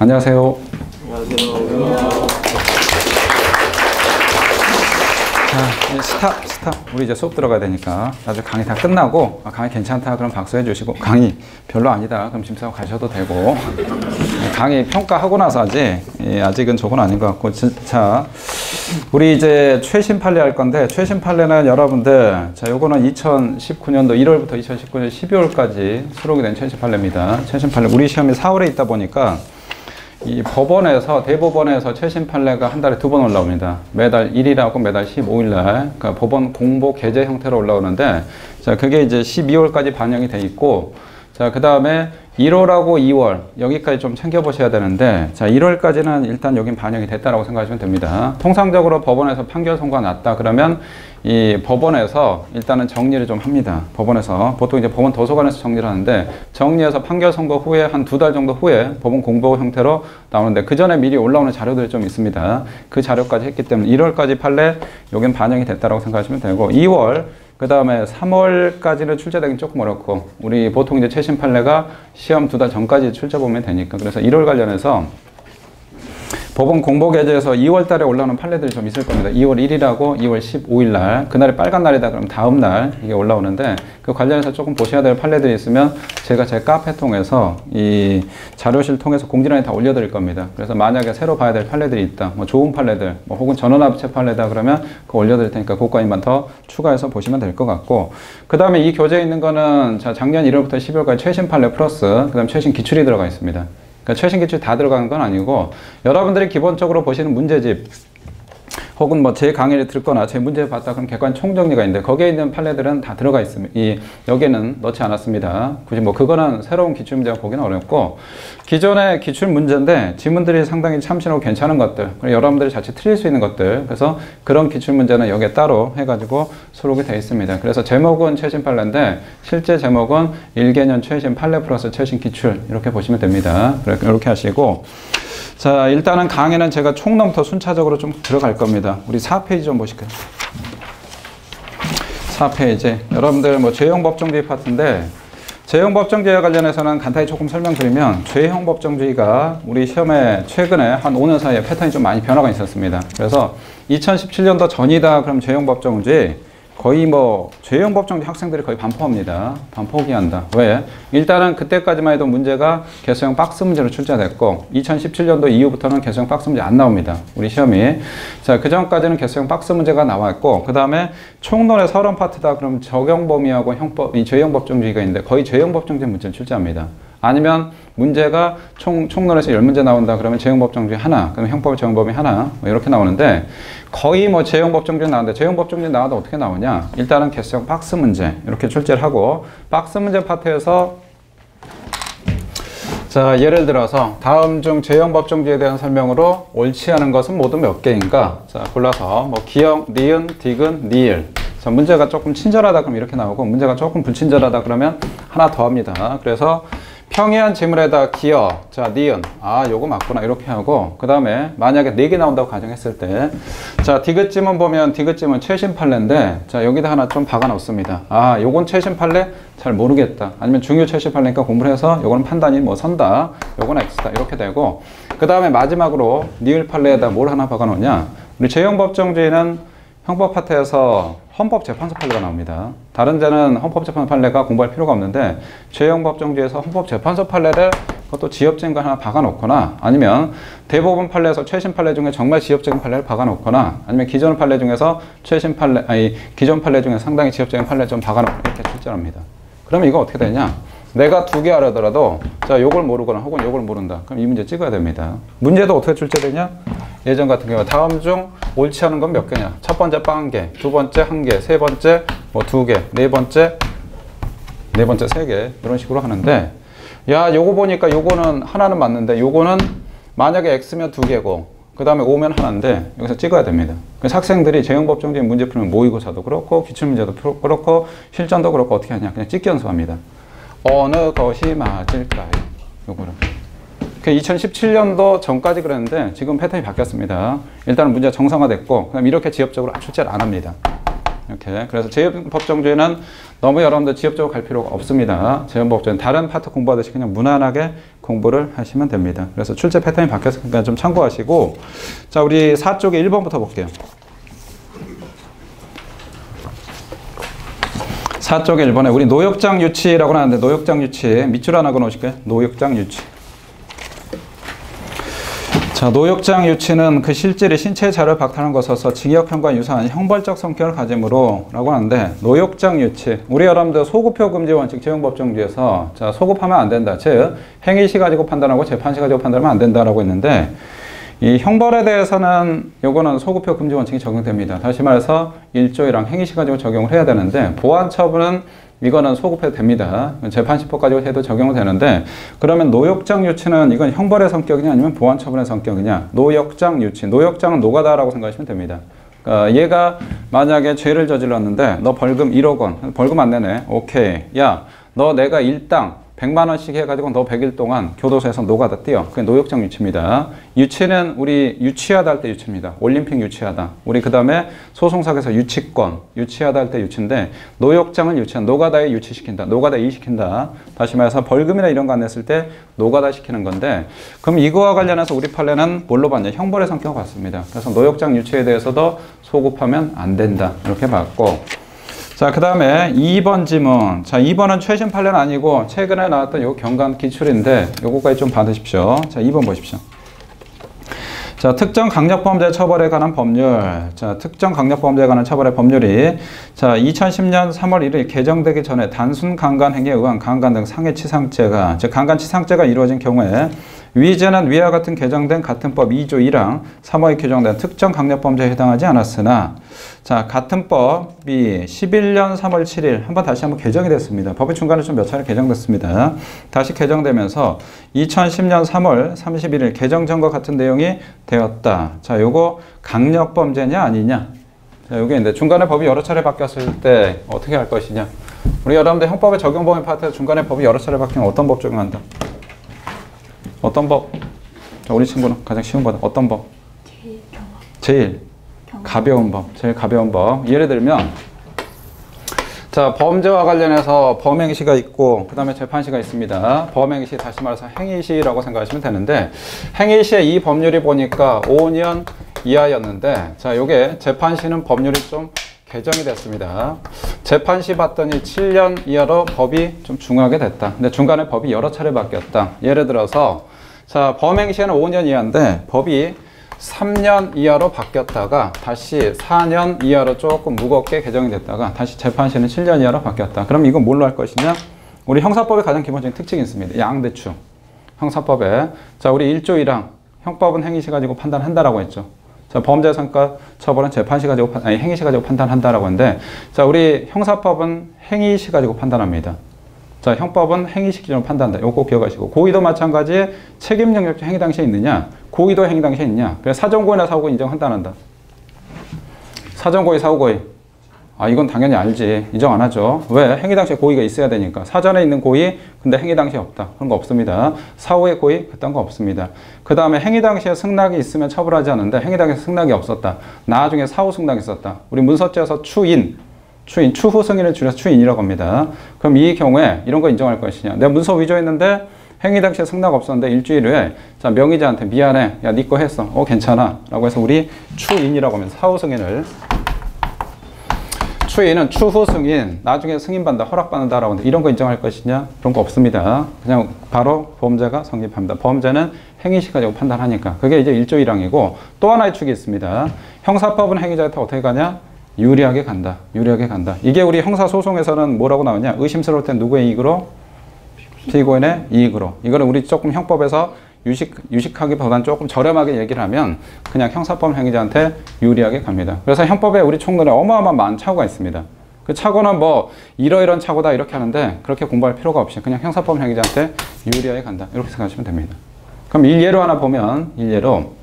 안녕하세요. 안녕하세요. 자, 스탑. 우리 이제 수업 들어가야 되니까 나중에 강의 다 끝나고 강의 괜찮다 그럼 박수 해주시고 강의 별로 아니다 그럼 짐 싸고 가셔도 되고 강의 평가하고 나서 하지 아직은 저건 아닌 것 같고. 자, 우리 이제 최신 판례 할 건데 최신 판례는 여러분들 자 요거는 2019년도 1월부터 2019년 12월까지 수록이 된 최신 판례입니다. 최신 판례 우리 시험이 4월에 있다 보니까 이 법원에서 대법원에서 최신 판례가 한 달에 2번 올라옵니다. 매달 1일하고 매달 15일 날 그러니까 법원 공보 게재 형태로 올라오는데 자 그게 이제 12월까지 반영이 돼 있고 자 그다음에 1월하고 2월 여기까지 좀 챙겨 보셔야 되는데 자 1월까지는 일단 여긴 반영이 됐다라고 생각하시면 됩니다. 통상적으로 법원에서 판결 선고가 났다 그러면 이 법원에서 일단은 정리를 좀 합니다. 법원에서 보통 이제 법원 도서관에서 정리를 하는데 정리해서 판결 선고 후에 한 2달 정도 후에 법원 공보 형태로 나오는데 그 전에 미리 올라오는 자료들이 좀 있습니다. 그 자료까지 했기 때문에 1월까지 판례 여긴 반영이 됐다라고 생각하시면 되고 2월 그 다음에 3월까지는 출제되긴 조금 어렵고 우리 보통 이제 최신 판례가 시험 2달 전까지 출제 보면 되니까 그래서 1월 관련해서 법원 공보 게재에서 2월 달에 올라오는 판례들이 좀 있을 겁니다. 2월 1일하고 2월 15일 날 그날이 빨간 날이다 그럼 다음 날 이게 올라오는데 그 관련해서 조금 보셔야 될 판례들이 있으면 제가 제 카페 통해서 이 자료실 통해서 공지란에 다 올려드릴 겁니다. 그래서 만약에 새로 봐야 될 판례들이 있다 뭐 좋은 판례들 뭐 혹은 전원합체 판례다 그러면 그거 올려드릴 테니까 그것까지만 더 추가해서 보시면 될 것 같고 그 다음에 이 교재에 있는 거는 자 작년 1월부터 12월까지 최신 판례 플러스 그 다음 최신 기출이 들어가 있습니다. 그러니까 최신 기출 다 들어간 건 아니고 여러분들이 기본적으로 보시는 문제집 혹은 뭐 제 강의를 듣거나 제 문제 봤다 그럼 객관 총정리가 있는데 거기에 있는 판례들은 다 들어가 있습니다. 여기에는 넣지 않았습니다. 굳이 뭐 그거는 새로운 기출 문제가 보기는 어렵고 기존의 기출 문제인데 지문들이 상당히 참신하고 괜찮은 것들 그리고 여러분들이 자칫 틀릴 수 있는 것들 그래서 그런 기출 문제는 여기에 따로 해가지고 수록이 되어 있습니다. 그래서 제목은 최신 판례인데 실제 제목은 1개년 최신 판례 플러스 최신 기출 이렇게 보시면 됩니다. 이렇게 하시고 자 일단은 강의는 제가 총론부터 순차적으로 좀 들어갈 겁니다. 우리 4페이지 좀 보실까요? 4페이지 여러분들 뭐 죄형 법정주의 파트인데 죄형 법정주의와 관련해서는 간단히 조금 설명드리면 죄형 법정주의가 우리 시험에 최근에 한 5년 사이에 패턴이 좀 많이 변화가 있었습니다. 그래서 2017년도 전이다 그럼 죄형 법정주의 거의 뭐 죄형 법정주의 학생들이 거의 반포합니다. 반포기한다. 왜? 일단은 그때까지만 해도 문제가 개수형 박스 문제로 출제됐고 2017년도 이후부터는 개수형 박스 문제 안 나옵니다. 우리 시험이. 자, 그 전까지는 개수형 박스 문제가 나왔고 그 다음에 총론의 서론 파트다 그럼 적용 범위하고 형법, 이 죄형 법정주의가 있는데 거의 죄형 법정주의 문제를 출제합니다. 아니면 문제가 총론에서 10문제 나온다 그러면 죄형법정주의 하나 그럼 형법 적용범위 하나 뭐 이렇게 나오는데 거의 뭐 죄형법정주의 나오는데 죄형법정주의 나와도 어떻게 나오냐 일단은 개수형 박스 문제 이렇게 출제를 하고 박스 문제 파트에서 자 예를 들어서 다음 중 죄형법정주의에 대한 설명으로 옳지 않은 것은 모두 몇 개인가 자 골라서 뭐 기역, 니은, 디귿, 니을 자 문제가 조금 친절하다 그럼 이렇게 나오고 문제가 조금 불친절하다 그러면 하나 더 합니다. 그래서 평이한 지문에다 기역, 자, 니은, 아, 요거 맞구나, 이렇게 하고, 그 다음에 만약에 4개 나온다고 가정했을 때, 자, 디귿 지문 보면 디귿 지문 최신 판례인데, 자, 여기다 하나 좀 박아 놓습니다. 아, 요건 최신 판례? 잘 모르겠다. 아니면 중요 최신 판례니까 공부를 해서 요거는 판단이 뭐 선다, 요건 X다, 이렇게 되고, 그 다음에 마지막으로 니을 판례에다 뭘 하나 박아 놓냐. 우리 죄형법정주의는 형법 파트에서 헌법재판소 판례가 나옵니다. 다른 데는 헌법재판소 판례가 공부할 필요가 없는데 죄형법정주의에서 헌법재판소 판례를 그것도 지엽적인 거 하나 박아놓거나 아니면 대법원 판례에서 최신 판례 중에 정말 지엽적인 판례를 박아놓거나 아니면 기존 판례 중에서 최신 판례 아니 기존 판례 중에 상당히 지엽적인 판례를 좀 박아놓고 이렇게 출제합니다. 그러면 이거 어떻게 되냐? 내가 2개 알아더라도 자 요걸 모르거나 혹은 요걸 모른다. 그럼 이 문제 찍어야 됩니다. 문제도 어떻게 출제되냐? 예전 같은 경우 다음 중 옳지 않은 건 몇 개냐? 첫 번째 빵 1개, 두 번째 1개, 세 번째 뭐 2개, 네 번째 3개 이런 식으로 하는데 야 요거 보니까 요거는 하나는 맞는데 요거는 만약에 X면 2개고 그 다음에 O면 하나인데 여기서 찍어야 됩니다. 그래서 학생들이 죄형법정주의 문제 풀면 모의고사도 그렇고 기출문제도 그렇고 실전도 그렇고 어떻게 하냐 그냥 찍기 연습합니다. 어느 것이 맞을까요? 요거를. 2017년도 전까지 그랬는데 지금 패턴이 바뀌었습니다. 일단은 문제가 정상화됐고 그다음 이렇게 지엽적으로 출제를 안 합니다. 이렇게. 그래서 재형법정주의는 너무 여러분들 지엽적으로 갈 필요가 없습니다. 재형법정주의는 다른 파트 공부하듯이 그냥 무난하게 공부를 하시면 됩니다. 그래서 출제 패턴이 바뀌었으니까 좀 참고하시고, 자, 우리 4쪽에 1번부터 볼게요. 4쪽에 1번에 우리 노역장 유치라고 하는데, 노역장 유치 밑줄 하나 그어놓으실까요? 노역장 유치. 자, 노역장 유치는 그 실질이 신체의 자를 박탈하는 것으로서 징역형과 유사한 형벌적 성격을 가지므로 라고 하는데, 노역장 유치, 우리 여러분들 소급표 금지 원칙 재형법정주의에서 자, 소급하면 안 된다, 즉 행위시 가지고 판단하고 재판시 가지고 판단하면 안 된다라고 했는데, 이 형벌에 대해서는 요거는 소급표 금지 원칙이 적용됩니다. 다시 말해서 1조 1항 행위시 가지고 적용을 해야 되는데, 보완처분은 이거는 소급해도 됩니다. 재판시법 가지고 해도 적용은 되는데, 그러면 노역장 유치는 이건 형벌의 성격이냐 아니면 보완처분의 성격이냐? 노역장 유치. 노역장은 노가다라고 생각하시면 됩니다. 그러니까 얘가 만약에 죄를 저질렀는데 너 벌금 1억 원, 벌금 안 내네. 오케이. 야, 너 내가 일당 100만 원씩 해가지고 너 100일 동안 교도소에서 노가다 뛰어. 그게 노역장 유치입니다. 유치는 우리 유치하다 할 때 유치입니다. 올림픽 유치하다. 우리 그 다음에 소송사에서 유치권, 유치하다 할 때 유치인데, 노역장을 유치한, 노가다에 유치시킨다. 노가다 이시킨다. 다시 말해서 벌금이나 이런 거 안 냈을 때 노가다 시키는 건데, 그럼 이거와 관련해서 우리 판례는 뭘로 봤냐? 형벌의 성격을 봤습니다. 그래서 노역장 유치에 대해서도 소급하면 안 된다. 이렇게 봤고, 자, 그 다음에 2번 지문. 자, 2번은 최신 판례는 아니고 최근에 나왔던 요 경감 기출인데 요거까지 좀 받으십시오. 자, 2번 보십시오. 자, 특정 강력범죄 처벌에 관한 법률. 자, 특정 강력범죄에 관한 처벌의 법률이 자, 2010년 3월 1일 개정되기 전에 단순 강간 행위에 의한 강간 등 상해치상죄가, 즉 강간치상죄가 이루어진 경우에 위죄는 위와 같은 개정된 같은 법 2조 1항 3호에 규정된 특정 강력범죄에 해당하지 않았으나, 자, 같은 법이 11년 3월 7일 다시 한번 개정이 됐습니다. 법이 중간에 좀 몇 차례 개정됐습니다. 다시 개정되면서 2010년 3월 31일 개정 전과 같은 내용이 되었다. 자, 요거 강력범죄냐 아니냐? 자, 요게 근데 중간에 법이 여러 차례 바뀌었을 때 어떻게 할 것이냐? 우리 여러분들 형법의 적용 범위 파트에서 중간에 법이 여러 차례 바뀌면 어떤 법 적용한다? 어떤 법? 자, 우리 친구는 가장 쉬운 거다. 어떤 법? 제일 가벼운 법. 제일 가벼운 법. 예를 들면, 자, 범죄와 관련해서 범행시가 있고 그 다음에 재판시가 있습니다. 범행시, 다시 말해서 행위시라고 생각하시면 되는데, 행위시의 이 법률이 보니까 5년 이하였는데, 자, 요게 재판시는 법률이 좀 개정이 됐습니다. 재판시 봤더니 7년 이하로 법이 좀 중하게 됐다. 근데 중간에 법이 여러 차례 바뀌었다. 예를 들어서, 자, 범행시에는 5년 이하인데 법이 3년 이하로 바뀌었다가 다시 4년 이하로 조금 무겁게 개정이 됐다가 다시 재판시는 7년 이하로 바뀌었다. 그럼 이건 뭘로 할 것이냐? 우리 형사법의 가장 기본적인 특징이 있습니다. 양대충. 형사법에. 자, 우리 1조 1항. 형법은 행위시 가지고 판단한다라고 했죠. 자, 범죄 성과 처벌은 재판시 가지고, 행위시 가지고 판단한다라고 했는데, 자, 우리 형사법은 행위시 가지고 판단합니다. 자, 형법은 행위시 기준으로 판단한다. 이거 꼭 기억하시고, 고의도 마찬가지 책임 능력적 행위 당시에 있느냐, 고의도 행위 당시에 있느냐. 그래서 사전고의나 사후고의 인정한다 안 한다? 사전고의, 사후고의. 아, 이건 당연히 알지. 인정 안 하죠. 왜? 행위 당시에 고의가 있어야 되니까. 사전에 있는 고의, 근데 행위 당시에 없다. 그런 거 없습니다. 사후의 고의, 그딴 거 없습니다. 그 다음에 행위 당시에 승낙이 있으면 처벌하지 않는데 행위 당시에 승낙이 없었다. 나중에 사후 승낙이 있었다. 우리 문서죄에서 추후 승인을 줄여서 추인이라고 합니다. 그럼 이 경우에 이런 거 인정할 것이냐. 내가 문서 위조했는데 행위 당시에 승낙 없었는데 일주일 후에 자, 명의자한테 미안해. 야, 네 거 했어. 괜찮아. 라고 해서 우리 추인이라고 하면 사후 승인을. 추인은 추후 승인, 나중에 승인받는다, 허락받는다라고 하는데 이런 거 인정할 것이냐? 그런 거 없습니다. 그냥 바로 범죄가 성립합니다. 범죄는 행위시 가지고 판단하니까. 그게 이제 1조 1항이고 또 하나의 축이 있습니다. 형사법은 행위자한테 어떻게 가냐? 유리하게 간다. 유리하게 간다. 이게 우리 형사소송에서는 뭐라고 나오냐? 의심스러울 땐 누구의 이익으로? 피고인의 이익으로. 이거는 우리 조금 형법에서 유식하기보다는 조금 저렴하게 얘기를 하면 그냥 형사법 행위자한테 유리하게 갑니다. 그래서 형법에 우리 총론에 어마어마한 많은 착오가 있습니다. 그 착오는 뭐 이러이런 착오다 이렇게 하는데 그렇게 공부할 필요가 없이 그냥 형사법 행위자한테 유리하게 간다. 이렇게 생각하시면 됩니다. 그럼 일례로 하나 보면 일례로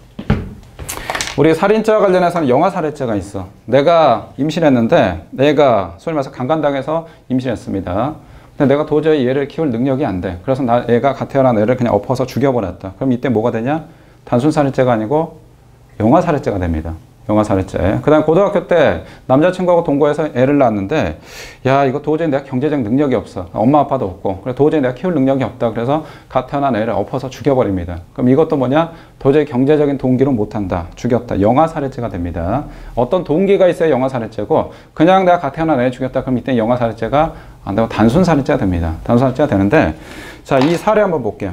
우리 살인죄와 관련해서는 영아살해죄가 있어. 내가 임신했는데 내가 소위 말해서 강간당해서 임신했습니다. 근데 내가 도저히 얘를 키울 능력이 안 돼. 그래서 얘가 갓 태어난 애를 그냥 엎어서 죽여버렸다. 그럼 이때 뭐가 되냐? 단순살인죄가 아니고 영아살해죄가 됩니다. 영아살해죄. 그 다음에 고등학교 때 남자친구하고 동거해서 애를 낳았는데, 야, 이거 도저히 내가 경제적 능력이 없어. 엄마 아빠도 없고. 그래, 도저히 내가 키울 능력이 없다. 그래서 갓 태어난 애를 엎어서 죽여버립니다. 그럼 이것도 뭐냐? 도저히 경제적인 동기로 못한다. 죽였다. 영아살해죄가 됩니다. 어떤 동기가 있어야 영아살해죄고, 그냥 내가 갓 태어난 애 죽였다. 그럼 이때 영아살해죄가 안 되고 단순살해죄가 됩니다. 단순살해죄가 되는데, 자, 이 사례 한번 볼게요.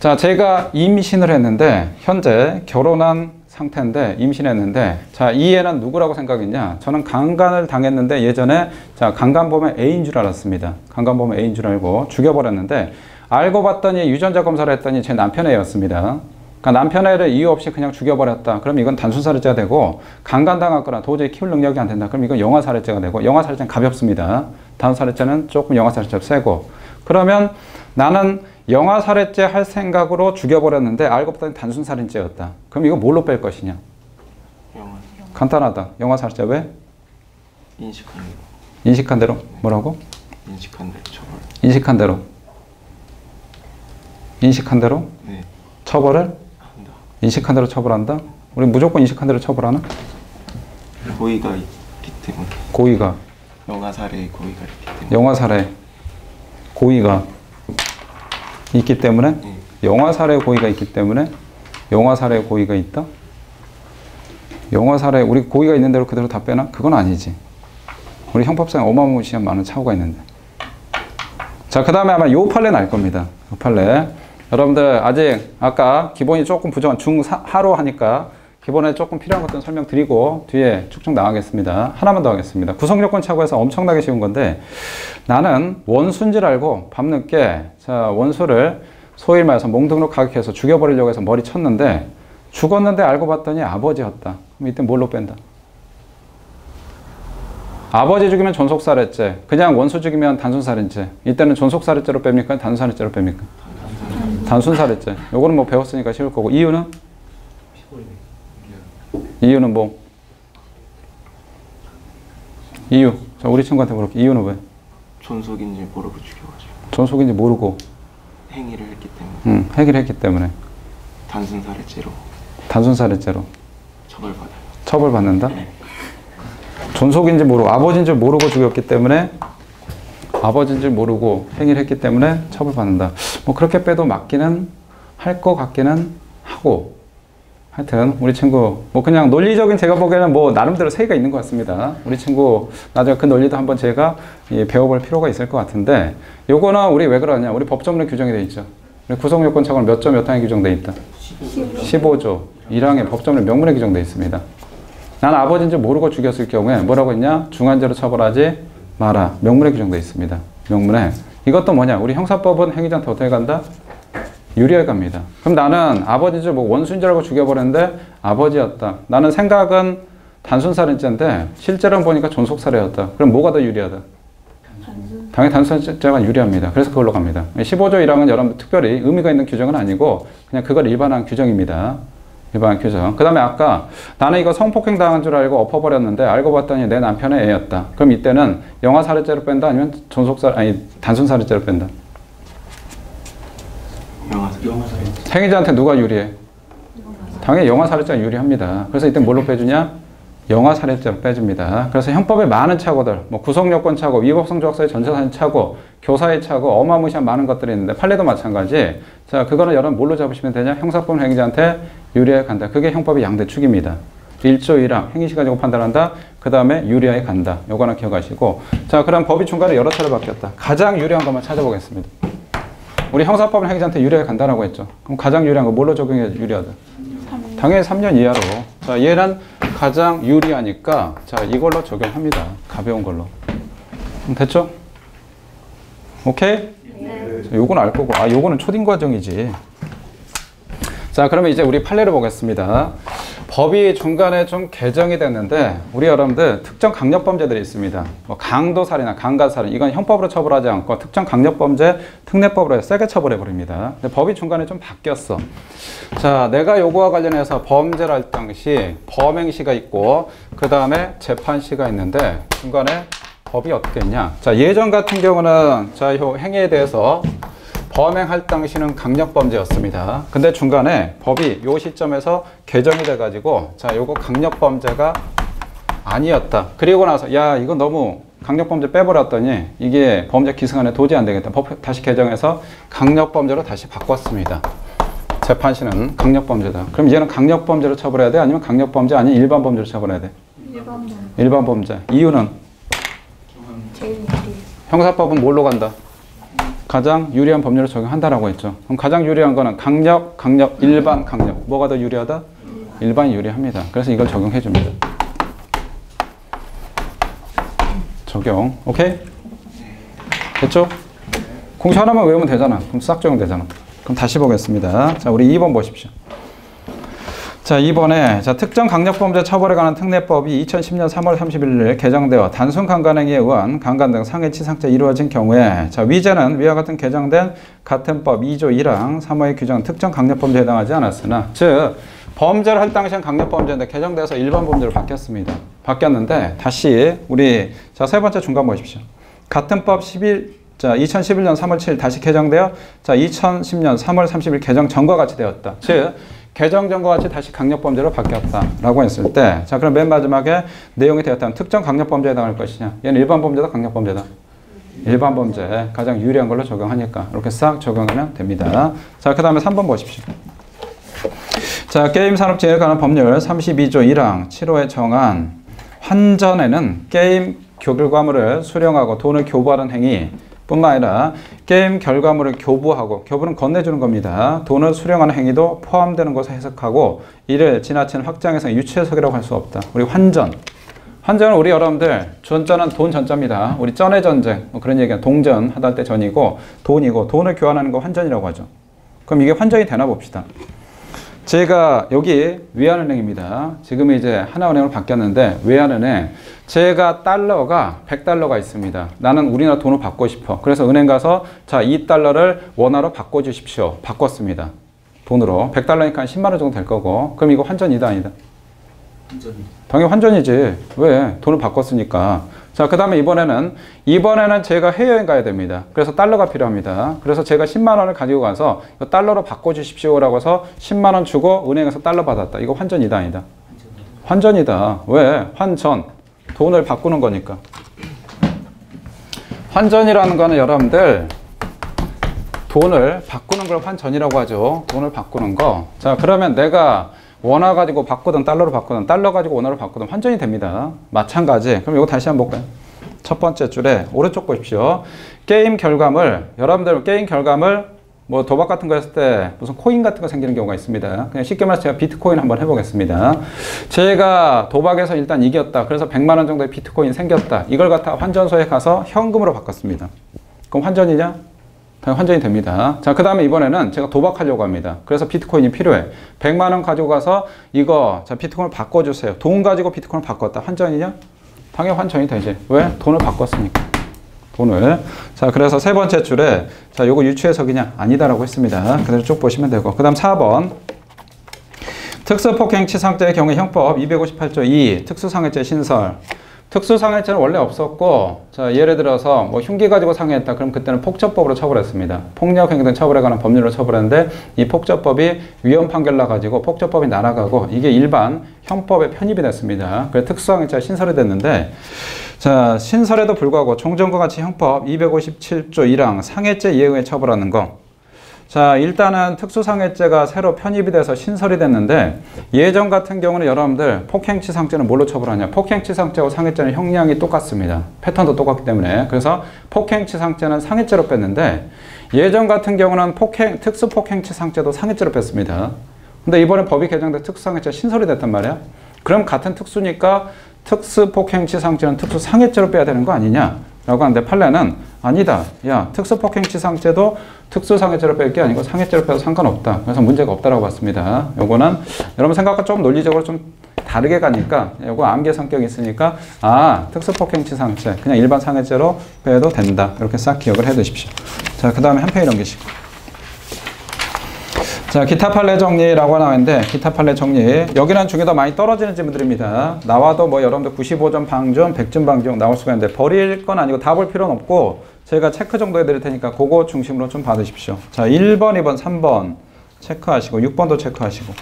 자, 제가 임신을 했는데, 현재 결혼한 상태인데 임신했는데, 자, 이 애는 누구라고 생각했냐? 저는 강간을 당했는데 예전에, 자, 강간범의 A인 줄 알았습니다. 강간범의 A인 줄 알고 죽여버렸는데, 알고 봤더니 유전자 검사를 했더니 제 남편 애였습니다. 그러니까 남편 애를 이유 없이 그냥 죽여버렸다. 그럼 이건 단순살해죄가 되고, 강간당했거나 도저히 키울 능력이 안 된다. 그럼 이건 영아살해죄가 되고, 영아살해죄는 가볍습니다. 단순살해죄는 조금 영아살해죄가 세고. 그러면 나는 영아살해죄 할 생각으로 죽여버렸는데 알고 봤더니 단순살인죄였다. 그럼 이거 뭘로 뺄 것이냐? 영아. 간단하다. 영아살해죄 왜? 인식한 대로. 인식한 대로. 뭐라고? 인식한 대로 처벌. 인식한 대로. 인식한 대로 네. 처벌을? 한다. 인식한 대로 처벌한다? 우리 무조건 인식한 대로 처벌하나? 고의가 있기 때문에. 고의가. 영아살해의 고의가 있기 때문에. 영아살해. 고의가 있기 때문에? 네. 영아살해 고의가 있기 때문에? 영아살해 고의가 있다? 영아살해, 우리 고의가 있는 대로 그대로 다 빼나? 그건 아니지. 우리 형법상에 어마무시한 많은 착오가 있는데. 자, 그 다음에 아마 요 판례 날 겁니다. 요 판례. 여러분들 아직 아까 기본이 조금 부족한 중하로 하니까 기본에 조금 필요한 것들은 설명드리고 뒤에 쭉쭉 나가겠습니다. 하나만 더 하겠습니다. 구성요건 착오에서 엄청나게 쉬운 건데, 나는 원수인 줄 알고 밤늦게, 자, 원수를 소위 말해서 몽둥이로 가격해서 죽여버리려고 해서 머리 쳤는데 죽었는데 알고 봤더니 아버지였다. 그럼 이때 뭘로 뺀다? 아버지 죽이면 존속살해죄, 그냥 원수 죽이면 단순살인죄. 이때는 존속살해죄로 뺍니까? 단순살해죄로 뺍니까? 단순살해죄. 요거는 뭐 배웠으니까 쉬울 거고. 이유는? 이유는 뭐? 이유. 자, 우리 친구한테 물어볼게. 이유는 왜? 존속인지 모르고 죽여가지고. 존속인지 모르고 행위를 했기 때문에. 행위를 했기 때문에. 단순살해죄로 단순살해죄로 처벌받아요. 처벌받는다? 존속인지 모르고, 아버지인 줄 모르고 죽였기 때문에, 아버지인 줄 모르고 행위를 했기 때문에 처벌받는다. 뭐 그렇게 빼도 맞기는 할 것 같기는 하고, 하여튼 우리 친구 뭐 그냥 논리적인, 제가 보기에는 뭐 나름대로 세계가 있는 것 같습니다. 우리 친구 나중에 그 논리도 한번 제가 배워볼 필요가 있을 것 같은데, 요거는 우리 왜 그러냐? 우리 법조문에 규정이 돼 있죠. 우리 구성요건 착오는 몇 조 몇 항에 규정돼 있다? 15조 1항에 법조문에 명문에 규정돼 있습니다. 난 아버지인 줄 모르고 죽였을 경우에 뭐라고 했냐? 중한죄로 처벌하지 마라. 명문에 규정돼 있습니다. 명문에. 이것도 뭐냐? 우리 형사법은 행위자한테 어떻게 간다? 유리하게 갑니다. 그럼 나는 아버지인 줄 뭐 원수인 줄 알고 죽여버렸는데 아버지였다. 나는 생각은 단순살인죄인데 실제로는 보니까 존속살해였다. 그럼 뭐가 더 유리하다? 당연히 단순살인죄가 유리합니다. 그래서 그걸로 갑니다. 15조 1항은 여러분 특별히 의미가 있는 규정은 아니고 그냥 그걸 일반한 규정입니다. 일반 규정. 그 다음에 아까 나는 이거 성폭행 당한 줄 알고 엎어버렸는데 알고 봤더니 내 남편의 애였다. 그럼 이때는 영아살해죄로 뺀다? 아니면 단순살해죄로 뺀다? 행위자한테 누가 유리해? 당연히 영아살해죄가 유리합니다. 그래서 이때 뭘로 빼주냐? 영아살해죄로 빼줍니다. 그래서 형법에 많은 착오들, 뭐 구성요건 착오, 위법성조학서의 전체사진 착오, 교사의 착오, 어마무시한 많은 것들이 있는데 판례도 마찬가지. 자, 그거는 여러분 뭘로 잡으시면 되냐? 형사법 행위자한테 유리하게 간다. 그게 형법의 양대축입니다. 1조 1항 행위시 가지고 판단한다. 그 다음에 유리하게 간다. 요거는 기억하시고. 자, 그럼 법이 중간에 여러 차례 바뀌었다. 가장 유리한 것만 찾아보겠습니다. 우리 형사법은 행위자한테 유리하게 간다라고 했죠. 그럼 가장 유리한 거 뭘로 적용해 유리하다? 당연히 3년 이하로. 자, 얘는 가장 유리하니까 자, 이걸로 적용합니다. 가벼운 걸로. 됐죠? 오케이? 네. 자, 요건 알 거고. 아, 요거는 초딩 과정이지. 자, 그러면 이제 우리 판례를 보겠습니다. 법이 중간에 좀 개정이 됐는데 우리 여러분들 특정 강력범죄들이 있습니다. 뭐 강도살이나 강간살인, 이건 형법으로 처벌하지 않고 특정 강력범죄 특례법으로 세게 처벌해버립니다. 근데 법이 중간에 좀 바뀌었어. 자, 내가 요거와 관련해서 범죄를 할 당시 범행시가 있고 그 다음에 재판시가 있는데 중간에 법이 어떻게 있냐. 자, 예전 같은 경우는 자, 요 행위에 대해서 범행할 당시는 강력범죄였습니다. 근데 중간에 법이 요 시점에서 개정이 돼가지고 자 요거 강력범죄가 아니었다. 그리고 나서 야 이거 너무 강력범죄 빼버렸더니 이게 범죄 기승안에 도저히 안 되겠다. 법 다시 개정해서 강력범죄로 다시 바꿨습니다. 재판시는 강력범죄다. 그럼 얘는 강력범죄로 처벌해야 돼? 아니면 강력범죄 아닌 일반범죄로 처벌해야 돼? 일반범죄. 이유는? 제일 유리. 형사법은 뭘로 간다? 가장 유리한 법률을 적용한다라고 했죠. 그럼 가장 유리한 거는 강력, 일반, 강력. 뭐가 더 유리하다? 일반이 유리합니다. 그래서 이걸 적용해 줍니다. 적용. 오케이? 됐죠? 공식 하나만 외우면 되잖아. 그럼 싹 적용되잖아. 그럼 다시 보겠습니다. 자, 우리 2번 보십시오. 자, 2번에 자, 특정 강력범죄 처벌에 관한 특례법이 2010년 3월 31일 개정되어 단순 강간행위에 의한 강간 등 상해치상죄 이루어진 경우에 자, 위제는 위와 같은 개정된 같은 법 2조 1항 3호의 규정 특정 강력범죄에 해당하지 않았으나 즉 범죄를 할 당시엔 강력범죄인데 개정돼서 일반범죄로 바뀌었습니다. 바뀌었는데 다시 우리 자, 세 번째 중간 보십시오. 같은 법 2011년 3월 7일 다시 개정되어 자, 2010년 3월 30일 개정 전과 같이 되었다. 즉 개정 전과 같이 다시 강력범죄로 바뀌었다라고 했을 때 자, 그럼 맨 마지막에 내용이 되었다면 특정 강력범죄에 해당할 것이냐? 얘는 일반범죄다, 강력범죄다? 일반범죄. 가장 유리한 걸로 적용하니까 이렇게 싹 적용하면 됩니다. 자, 그 다음에 3번 보십시오. 자, 게임산업진흥에 관한 법률 32조 1항 7호에 정한 환전에는 게임 결과물을 수령하고 돈을 교부하는 행위 뿐만 아니라 게임 결과물을 교부하고, 교부는 건네주는 겁니다. 돈을 수령하는 행위도 포함되는 것을 해석하고 이를 지나친 확장해서 유추해석이라고 할 수 없다. 우리 환전. 환전은 우리 여러분들 전자는 돈 전자입니다. 우리 전의 전쟁 뭐 그런 얘기야. 동전 하다 때 전이고 돈이고 돈을 교환하는 거 환전이라고 하죠. 그럼 이게 환전이 되나 봅시다. 제가 여기 외환은행입니다. 지금 이제 하나은행으로 바뀌었는데 외환은행 제가 달러가 100달러가 있습니다. 나는 우리나라 돈을 받고 싶어. 그래서 은행 가서 자, 이 달러를 원화로 바꿔주십시오. 바꿨습니다. 돈으로 100달러니까 한 10만 원 정도 될 거고 그럼 이거 환전이다 아니다? 환전이다. 당연히 환전이지. 왜? 돈을 바꿨으니까. 자, 그 다음에 이번에는 제가 해외여행 가야 됩니다. 그래서 달러가 필요합니다. 그래서 제가 10만 원을 가지고 가서 달러로 바꿔주십시오라고 해서 10만 원 주고 은행에서 달러 받았다. 이거 환전이다 아니다? 환전이다. 왜? 환전. 돈을 바꾸는 거니까. 환전이라는 거는 여러분들 돈을 바꾸는 걸 환전이라고 하죠. 돈을 바꾸는 거. 자, 그러면 내가 원화 가지고 바꾸든 달러로 바꾸든 달러 가지고 원화로 바꾸든 환전이 됩니다. 마찬가지. 그럼 이거 다시 한번 볼까요? 첫 번째 줄에 오른쪽 보십시오. 게임 결과물. 여러분들 게임 결과물 뭐 도박 같은 거 했을 때 무슨 코인 같은 거 생기는 경우가 있습니다. 그냥 쉽게 말해서 제가 비트코인 한번 해보겠습니다. 제가 도박에서 일단 이겼다. 그래서 100만 원 정도의 비트코인 생겼다. 이걸 갖다 환전소에 가서 현금으로 바꿨습니다. 그럼 환전이냐? 당연히 환전이 됩니다. 자, 그 다음에 이번에는 제가 도박하려고 합니다. 그래서 비트코인이 필요해. 100만 원 가지고 가서 이거 자, 비트코인을 바꿔주세요. 돈 가지고 비트코인을 바꿨다. 환전이냐? 당연히 환전이 되지. 왜? 돈을 바꿨으니까. 돈을. 자, 그래서 세 번째 줄에 자, 요거 유추해석이냐? 아니다라고 했습니다. 그대로 쭉 보시면 되고. 그 다음 4번. 특수폭행치상죄의 경우 형법 258조 2 특수상해죄 신설. 특수상해죄는 원래 없었고, 자, 예를 들어서 뭐 흉기 가지고 상해했다. 그럼 그때는 폭처법으로 처벌했습니다. 폭력행위 등 처벌에 관한 법률로 처벌했는데 이 폭처법이 위헌 판결 나가지고 폭처법이 날아가고 이게 일반 형법에 편입이 됐습니다. 그래서 특수상해죄가 신설이 됐는데 자, 신설에도 불구하고 종전과 같이 형법 257조 1항 상해죄 이행에 처벌하는 거. 자, 일단은 특수상해죄가 새로 편입이 돼서 신설이 됐는데 예전 같은 경우는 여러분들 폭행치상죄는 뭘로 처벌하냐? 폭행치상죄하고 상해죄는 형량이 똑같습니다. 패턴도 똑같기 때문에. 그래서 폭행치상죄는 상해죄로 뺐는데 예전 같은 경우는 특수폭행치상죄도 상해죄로 뺐습니다. 근데 이번에 법이 개정돼 특수상해죄 신설이 됐단 말이야. 그럼 같은 특수니까 특수폭행치상죄는 특수상해죄로 빼야 되는 거 아니냐? 라고 하는데 판례는 아니다. 야, 특수폭행치상죄도 특수상해죄로 뺄 게 아니고 상해죄로 빼도 상관없다. 그래서 문제가 없다라고 봤습니다. 요거는 여러분 생각과 좀 논리적으로 좀 다르게 가니까 요거 암기 성격이 있으니까 아, 특수폭행치상죄 그냥 일반 상해죄로 빼도 된다. 이렇게 싹 기억을 해 두십시오. 자, 그 다음에 한 페이지 넘기시고. 자, 기타 판례 정리라고 나와 있는데, 기타 판례 정리. 여기는 중에 더 많이 떨어지는 질문들입니다. 나와도 뭐 여러분들 95점 방정, 100점 방정 나올 수가 있는데, 버릴 건 아니고 다 볼 필요는 없고, 저희가 체크 정도 해드릴 테니까 그거 중심으로 좀 받으십시오. 자, 1번, 2번, 3번 체크하시고, 6번도 체크하시고.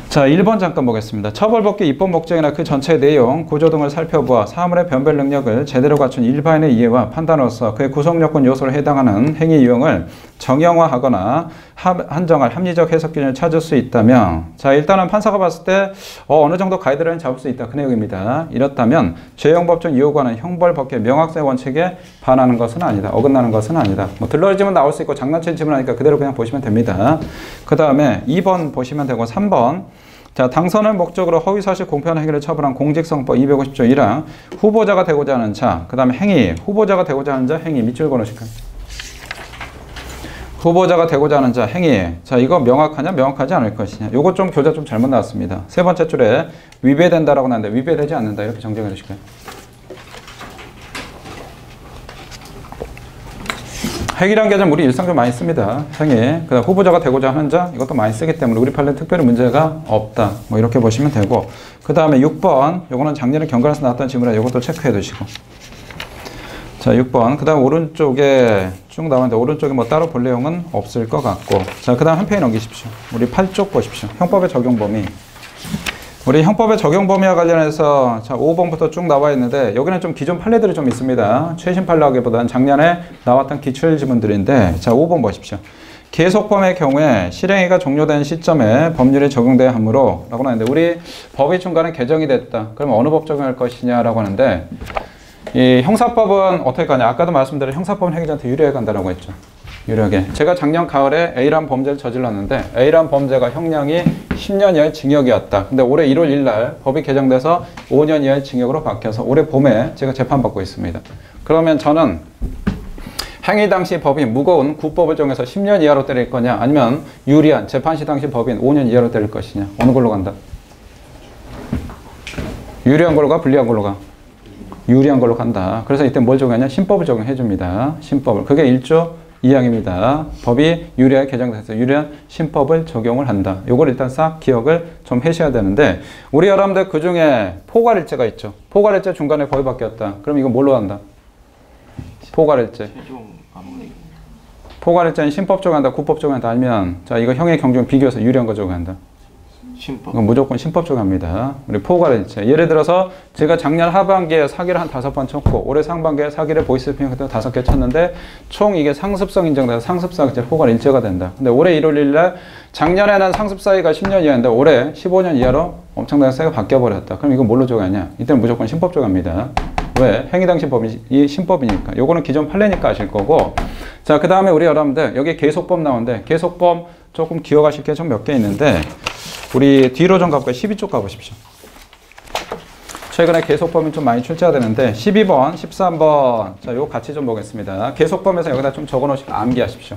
자, 1번 잠깐 보겠습니다. 처벌법규 입법 목적이나 그 전체의 내용, 구조 등을 살펴보아 사물의 변별 능력을 제대로 갖춘 일반인의 이해와 판단으로서 그의 구성요건 요소를 해당하는 행위 유형을 정형화하거나 한정할 합리적 해석 기준을 찾을 수 있다면, 자, 일단은 판사가 봤을 때 어느 정도 가이드라인 잡을 수 있다, 그 내용입니다. 이렇다면 죄형법정 요구하는 형벌법규의 명확성의 원칙에 반하는 것은 아니다, 어긋나는 것은 아니다. 뭐 들러리지면 나올 수 있고 장난치는 질문하니까 그대로 그냥 보시면 됩니다. 그 다음에 2번 보시면 되고, 3번. 자, 당선을 목적으로 허위사실 공표한 행위를 처벌한 공직선거법 250조 1항 후보자가 되고자 하는 자, 그 다음에 행위, 후보자가 되고자 하는 자, 행위, 밑줄 그어놓으실까요? 후보자가 되고자 하는 자, 행위. 자, 이거 명확하냐, 명확하지 않을 것이냐. 요거 좀 교재 좀 잘못 나왔습니다. 세 번째 줄에 위배된다라고 나왔는데 위배되지 않는다, 이렇게 정정해 주실까요? 행위란 개념 우리 일상적으로 많이 씁니다. 행위. 그다음 후보자가 되고자 하는 자, 이것도 많이 쓰기 때문에 우리 판례 특별히 문제가 없다. 뭐 이렇게 보시면 되고, 그 다음에 6번, 요거는 작년에 경관에서 나왔던 질문이라 이것도 체크해 두시고. 자, 6번. 그 다음 오른쪽에 쭉 나왔는데 오른쪽에 뭐 따로 볼 내용은 없을 것 같고. 자, 그 다음 한 페이지 넘기십시오. 우리 8쪽 보십시오. 형법의 적용 범위. 우리 형법의 적용 범위와 관련해서 자, 5번부터 쭉 나와 있는데, 여기는 좀 기존 판례들이 좀 있습니다. 최신 판례하기보다는 작년에 나왔던 기출 지문들인데, 자, 5번 보십시오. 계속범의 경우에 실행위가 종료된 시점에 법률이 적용돼야 하므로 라고 하는데, 우리 법이 중간에 개정이 됐다. 그러면 어느 법 적용할 것이냐라고 하는데, 이 형사법은 어떻게 가냐. 아까도 말씀드린 형사법은 행위자한테 유리하게 간다라고 했죠. 유리하게. 제가 작년 가을에 A라는 범죄를 저질렀는데, A라는 범죄가 형량이 10년 이하의 징역이었다. 근데 올해 1월 1일 날 법이 개정돼서 5년 이하의 징역으로 바뀌어서 올해 봄에 제가 재판받고 있습니다. 그러면 저는 행위 당시 법이 무거운 구법을 정해서 10년 이하로 때릴 거냐, 아니면 유리한 재판 시 당시 법인 5년 이하로 때릴 것이냐. 어느 걸로 간다? 유리한 걸로 가, 불리한 걸로 가? 유리한 걸로 간다. 그래서 이때 뭘 적용하냐? 신법을 적용해 줍니다. 신법을. 그게 1조 2항입니다. 법이 유리하게 개정돼서 유리한 신법을 적용을 한다. 요걸 일단 싹 기억을 좀 하셔야 되는데, 우리 여러분들 그 중에 포괄일죄가 있죠. 포괄일죄 중간에 법이 바뀌었다. 그럼 이거 뭘로 한다? 포괄일죄. 포괄일죄는 신법 적용한다, 구법 적용한다, 아니면 자, 이거 형의 경중 비교해서 유리한 거 적용한다. 신법. 이건 무조건 신법 적용합니다. 우리 포괄일죄. 예를 들어서 제가 작년 하반기에 사기를 한 5번 쳤고, 올해 상반기에 사기를 보이스피싱 같은 5개 쳤는데, 총 이게 상습성 인정돼서 상습사기죄 포괄일죄가 된다. 근데 올해 1월 1일 날 작년에는 상습사기가 10년 이하인데 올해 15년 이하로 엄청나게 세게 바뀌어버렸다. 그럼 이거 뭘로 적용하냐? 이때는 무조건 신법 적용합니다. 왜? 행위 당시 법이 이 신법이니까. 요거는 기존 판례니까 아실 거고. 자, 그 다음에 우리 여러분들 여기 계속법 나오는데, 계속법 조금 기억하실 게 좀 몇 개 있는데, 우리 뒤로 좀 가볼까요? 12쪽 가보십시오. 최근에 계속범이 좀 많이 출제가 되는데, 12번, 13번. 자, 요거 같이 좀 보겠습니다. 계속범에서 여기다 좀 적어 놓으시고 암기하십시오.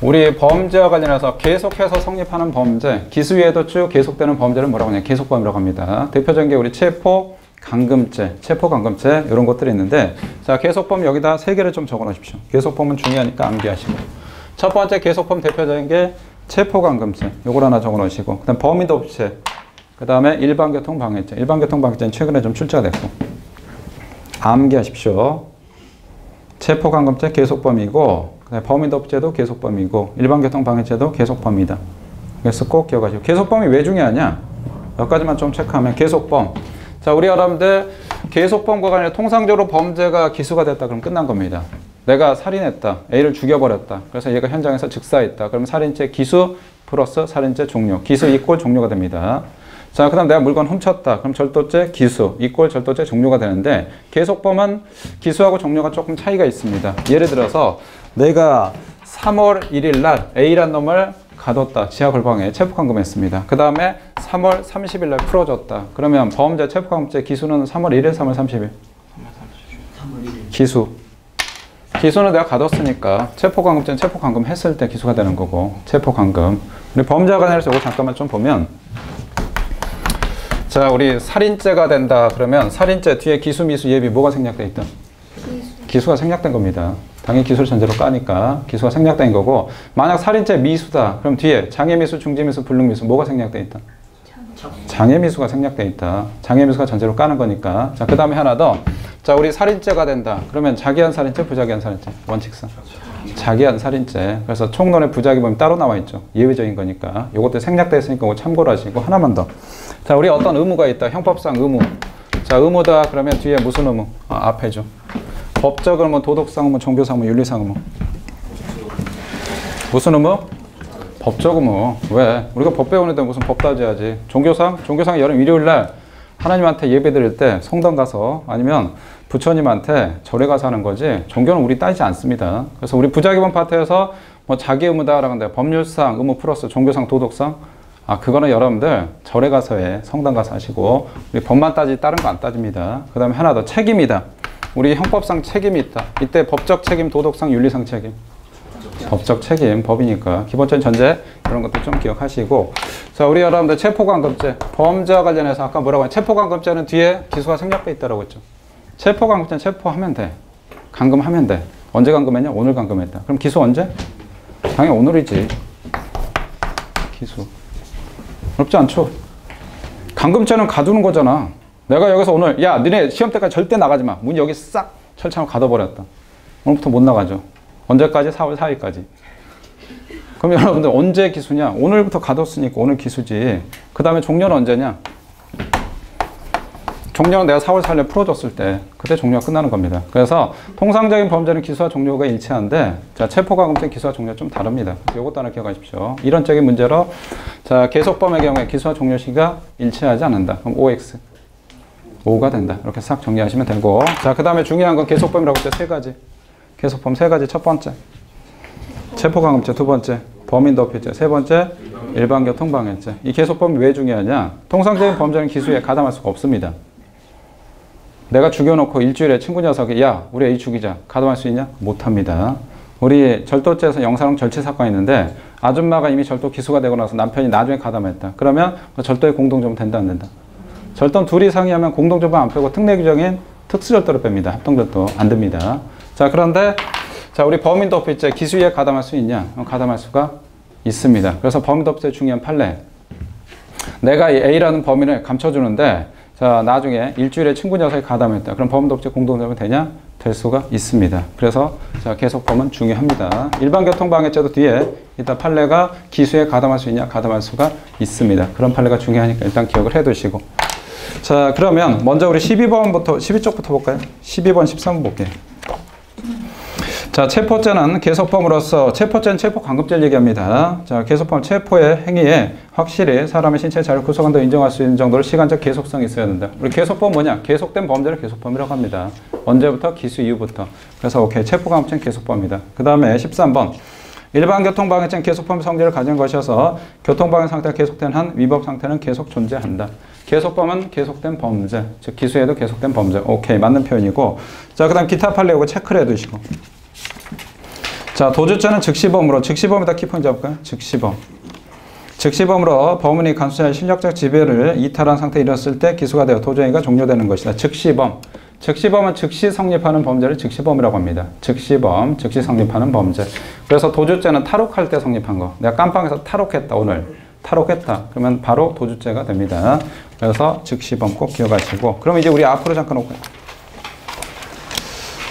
우리 범죄와 관련해서 계속해서 성립하는 범죄, 기수위에도 쭉 계속되는 범죄를 뭐라고 하냐? 계속범이라고 합니다. 대표적인 게 우리 체포, 감금죄, 체포감금죄 이런 것들이 있는데, 자, 계속범 여기다 3개를 좀 적어 놓으십시오. 계속범은 중요하니까 암기하시고. 첫 번째 계속범 대표적인 게 체포감금죄, 요걸 하나 적어 놓으시고, 그 다음 범위도업죄, 그 다음에 일반교통방해죄. 일반교통방해죄는 최근에 좀 출제가 됐고, 암기하십시오. 체포감금죄 계속범이고, 그 다음에 범위도업죄도 계속범이고, 일반교통방해죄도 계속범이다. 그래서 꼭 기억하시고. 계속범이 왜 중요하냐? 몇 가지만 좀 체크하면, 계속범. 자, 우리 여러분들 계속범과 관련해 통상적으로 범죄가 기수가 됐다 그럼 끝난 겁니다. 내가 살인했다. A를 죽여버렸다. 그래서 얘가 현장에서 즉사했다. 그럼 살인죄 기수 플러스 살인죄 종료. 기수 이꼴 종료가 됩니다. 자, 그 다음 내가 물건 훔쳤다. 그럼 절도죄 기수 이꼴 절도죄 종료가 되는데, 계속범은 기수하고 종료가 조금 차이가 있습니다. 예를 들어서 내가 3월 1일 날 A란 놈을 가뒀다. 지하골방에 체포감금했습니다. 그 다음에 3월 30일 날 풀어줬다. 그러면 범죄 체포감금죄 기수는 3월 1일, 3월 30일? 3월 1일. 기수. 기수는 내가 가뒀으니까 체포감금죄는 체포감금 했을 때 기수가 되는 거고, 체포감금. 우리 범죄와 관련해서 이거 잠깐만 좀 보면, 자, 우리 살인죄가 된다 그러면 살인죄 뒤에 기수, 미수, 예비 뭐가 생략돼 있든? 기수가 생략된 겁니다. 당연히 기수를 전제로 까니까 기수가 생략된 거고, 만약 살인죄 미수다. 그럼 뒤에 장애미수, 중지미수, 불능미수 뭐가 생략돼 있다? 장애미수가 생략돼 있다. 장애미수가 전제로 까는 거니까. 자, 그 다음에 하나 더. 자, 우리 살인죄가 된다. 그러면 자기한 살인죄, 부자기한 살인죄. 원칙상. 자기한 살인죄. 그래서 총론의 부자기범이 따로 나와 있죠. 예외적인 거니까. 요것도 생략돼 있으니까 그거 참고로 하시고. 하나만 더. 자, 우리 어떤 의무가 있다. 형법상 의무. 자, 의무다. 그러면 뒤에 무슨 의무? 앞에죠. 법적 의무, 도덕상 의무, 종교상 의무, 윤리상 의무. 무슨 의무? 법적 의무. 왜? 우리가 법 배우는데 무슨 법 따져야지. 종교상 여름 일요일날 하나님한테 예배 드릴 때 성당 가서 아니면 부처님한테 절에 가서 하는 거지, 종교는 우리 따지지 않습니다. 그래서 우리 부자기본 파트에서 뭐 자기 의무다라고 하는데, 법률상 의무 플러스 종교상, 도덕상, 그거는 여러분들 절에 가서 해. 성당 가서 하시고, 우리 법만 따지지 다른 거 안 따집니다. 그 다음에 하나 더, 책임이다. 우리 형법상 책임이 있다. 이때 법적 책임, 도덕상, 윤리상 책임. 법적 책임, 법이니까 기본적인 전제 이런 것도 좀 기억하시고. 자, 우리 여러분들 체포감금죄, 범죄와 관련해서 아까 뭐라고 했냐, 체포감금죄는 뒤에 기수가 생략돼 있다고 했죠. 체포감금죄는 체포하면 돼. 감금하면 돼. 언제 감금했냐? 오늘 감금했다. 그럼 기수 언제? 당연히 오늘이지. 기수. 어렵지 않죠? 감금죄는 가두는 거잖아. 내가 여기서 오늘, 야, 너네 시험 때까지 절대 나가지 마. 문 여기 싹 철창으로 가둬버렸다. 오늘부터 못 나가죠. 언제까지? 4월 4일까지. 그럼 여러분들 언제 기수냐? 오늘부터 가뒀으니까 오늘 기수지. 그 다음에 종료는 언제냐? 종료는 내가 4월 4일에 풀어줬을 때, 그때 종료가 끝나는 겁니다. 그래서 통상적인 범죄는 기수와 종료가 일치한데, 자, 체포감금죄 기수와 종료가 좀 다릅니다. 그래서 이것도 하나 기억하십시오. 이론적인 문제로, 자, 계속범의 경우에 기수와 종료 시기가 일치하지 않는다. 그럼 OX. 5가 된다. 이렇게 싹 정리하시면 되고. 자, 그 다음에 중요한 건 계속범이라고 할 때 세 가지. 계속범 세 가지. 첫 번째, 체포감금죄. 두 번째, 범인도피죄. 세 번째, 일반교통방해죄. 이 계속범이 왜 중요하냐? 통상적인 범죄는 기수에 가담할 수가 없습니다. 내가 죽여놓고 일주일에 친구 녀석이, 야, 우리 A 죽이자. 가담할 수 있냐? 못합니다. 우리 절도죄에서 영사롱 절취 사건이 있는데, 아줌마가 이미 절도 기수가 되고 나서 남편이 나중에 가담했다. 그러면 절도의 공동조범 된다, 안 된다? 절도는 둘이 상의하면 공동조범 안 빼고 특례 규정인 특수절도를 뺍니다. 합동절도 안 됩니다. 자, 그런데 자, 우리 범인도피죄 기수에 가담할 수 있냐? 가담할 수가 있습니다. 그래서 범인도피죄 중요한 판례. 내가 A라는 범인을 감춰주는데, 자, 나중에 일주일에 친구 녀석이 가담했다. 그럼 범인도피죄 공동조범이 되냐? 될 수가 있습니다. 그래서 자, 계속범은 중요합니다. 일반교통방해죄도 뒤에 이따 판례가 기수에 가담할 수 있냐? 가담할 수가 있습니다. 그런 판례가 중요하니까 일단 기억을 해두시고. 자, 그러면 먼저 우리 12번부터 12쪽부터 볼까요? 12번, 13번 볼게요. 자, 체포죄는 계속범으로서, 체포죄는 체포감금죄를 얘기합니다. 자, 계속범 체포의 행위에 확실히 사람의 신체 자유를 구속한다고 인정할 수 있는 정도로 시간적 계속성이 있어야 된다. 우리 계속범 뭐냐? 계속된 범죄를 계속범이라고 합니다. 언제부터? 기수 이후부터. 그래서 오케이, 체포감금죄는 계속범이다. 그 다음에 13번. 일반교통방해죄는 계속범 성질을 가진 것이어서 교통방해 상태가 계속된 한 위법 상태는 계속 존재한다. 계속범은 계속된 범죄, 즉 기수에도 계속된 범죄. 오케이, 맞는 표현이고. 자, 그 다음 기타 판례 요거 체크를 해두시고. 자, 도주죄는 즉시범으로, 즉시범에다 키포인트 잡을까요? 즉시범. 즉시범으로 범인이 간수자의 실력적 지배를 이탈한 상태에 이르렀을 때 기수가 되어 도주행위가 종료되는 것이다. 즉시범. 즉시범은 즉시 성립하는 범죄를 즉시범이라고 합니다. 즉시범, 즉시 성립하는 범죄. 그래서 도주죄는 탈옥할 때 성립한 거. 내가 깜빵에서 탈옥했다, 오늘. 탈옥했다. 그러면 바로 도주죄가 됩니다. 그래서 즉시범 꼭 기억하시고. 그럼 이제 우리 앞으로 잠깐 올까요?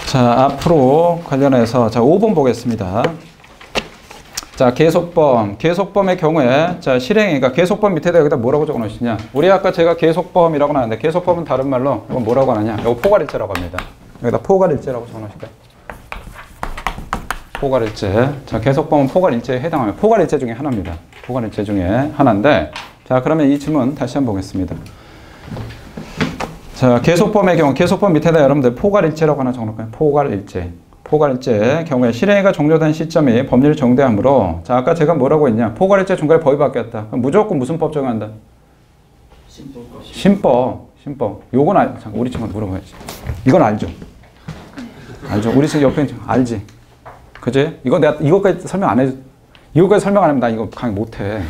자, 앞으로 관련해서 자, 5번 보겠습니다. 자, 계속범. 계속범의 경우에 자, 실행위가 계속범 밑에다 여기다 뭐라고 적어 놓으시냐? 우리 아까 제가 계속범이라고 하는데 계속범은 다른 말로 이건 뭐라고 하느냐? 이거 포괄일죄라고 합니다. 여기다 포괄일죄라고 적어 놓으실까요? 포괄일죄. 자, 계속범은 포괄일죄에 해당합니다. 포괄일죄 중에 하나입니다. 포괄일죄 중에 하나인데, 자, 그러면 이 질문 다시 한번 보겠습니다. 자, 계속범의 경우, 계속범 밑에다 여러분들 포괄일죄라고 하나 적어놓을까요? 포괄일죄. 포괄일죄의 경우에 실행위가 종료된 시점이 법률 정대하므로, 자, 아까 제가 뭐라고 했냐? 포괄일죄 중간에 법이 바뀌었다. 그럼 무조건 무슨 법 적용한다? 신법. 신법. 요건 잠깐 우리 친구한테 물어봐야지. 이건 알죠? 알죠? 우리 친구 옆에 있는 친구 알지? 그지? 이거 내가 이것까지 설명 안 해줘. 이거까지 설명 안 하면 나 이거 강의 못해.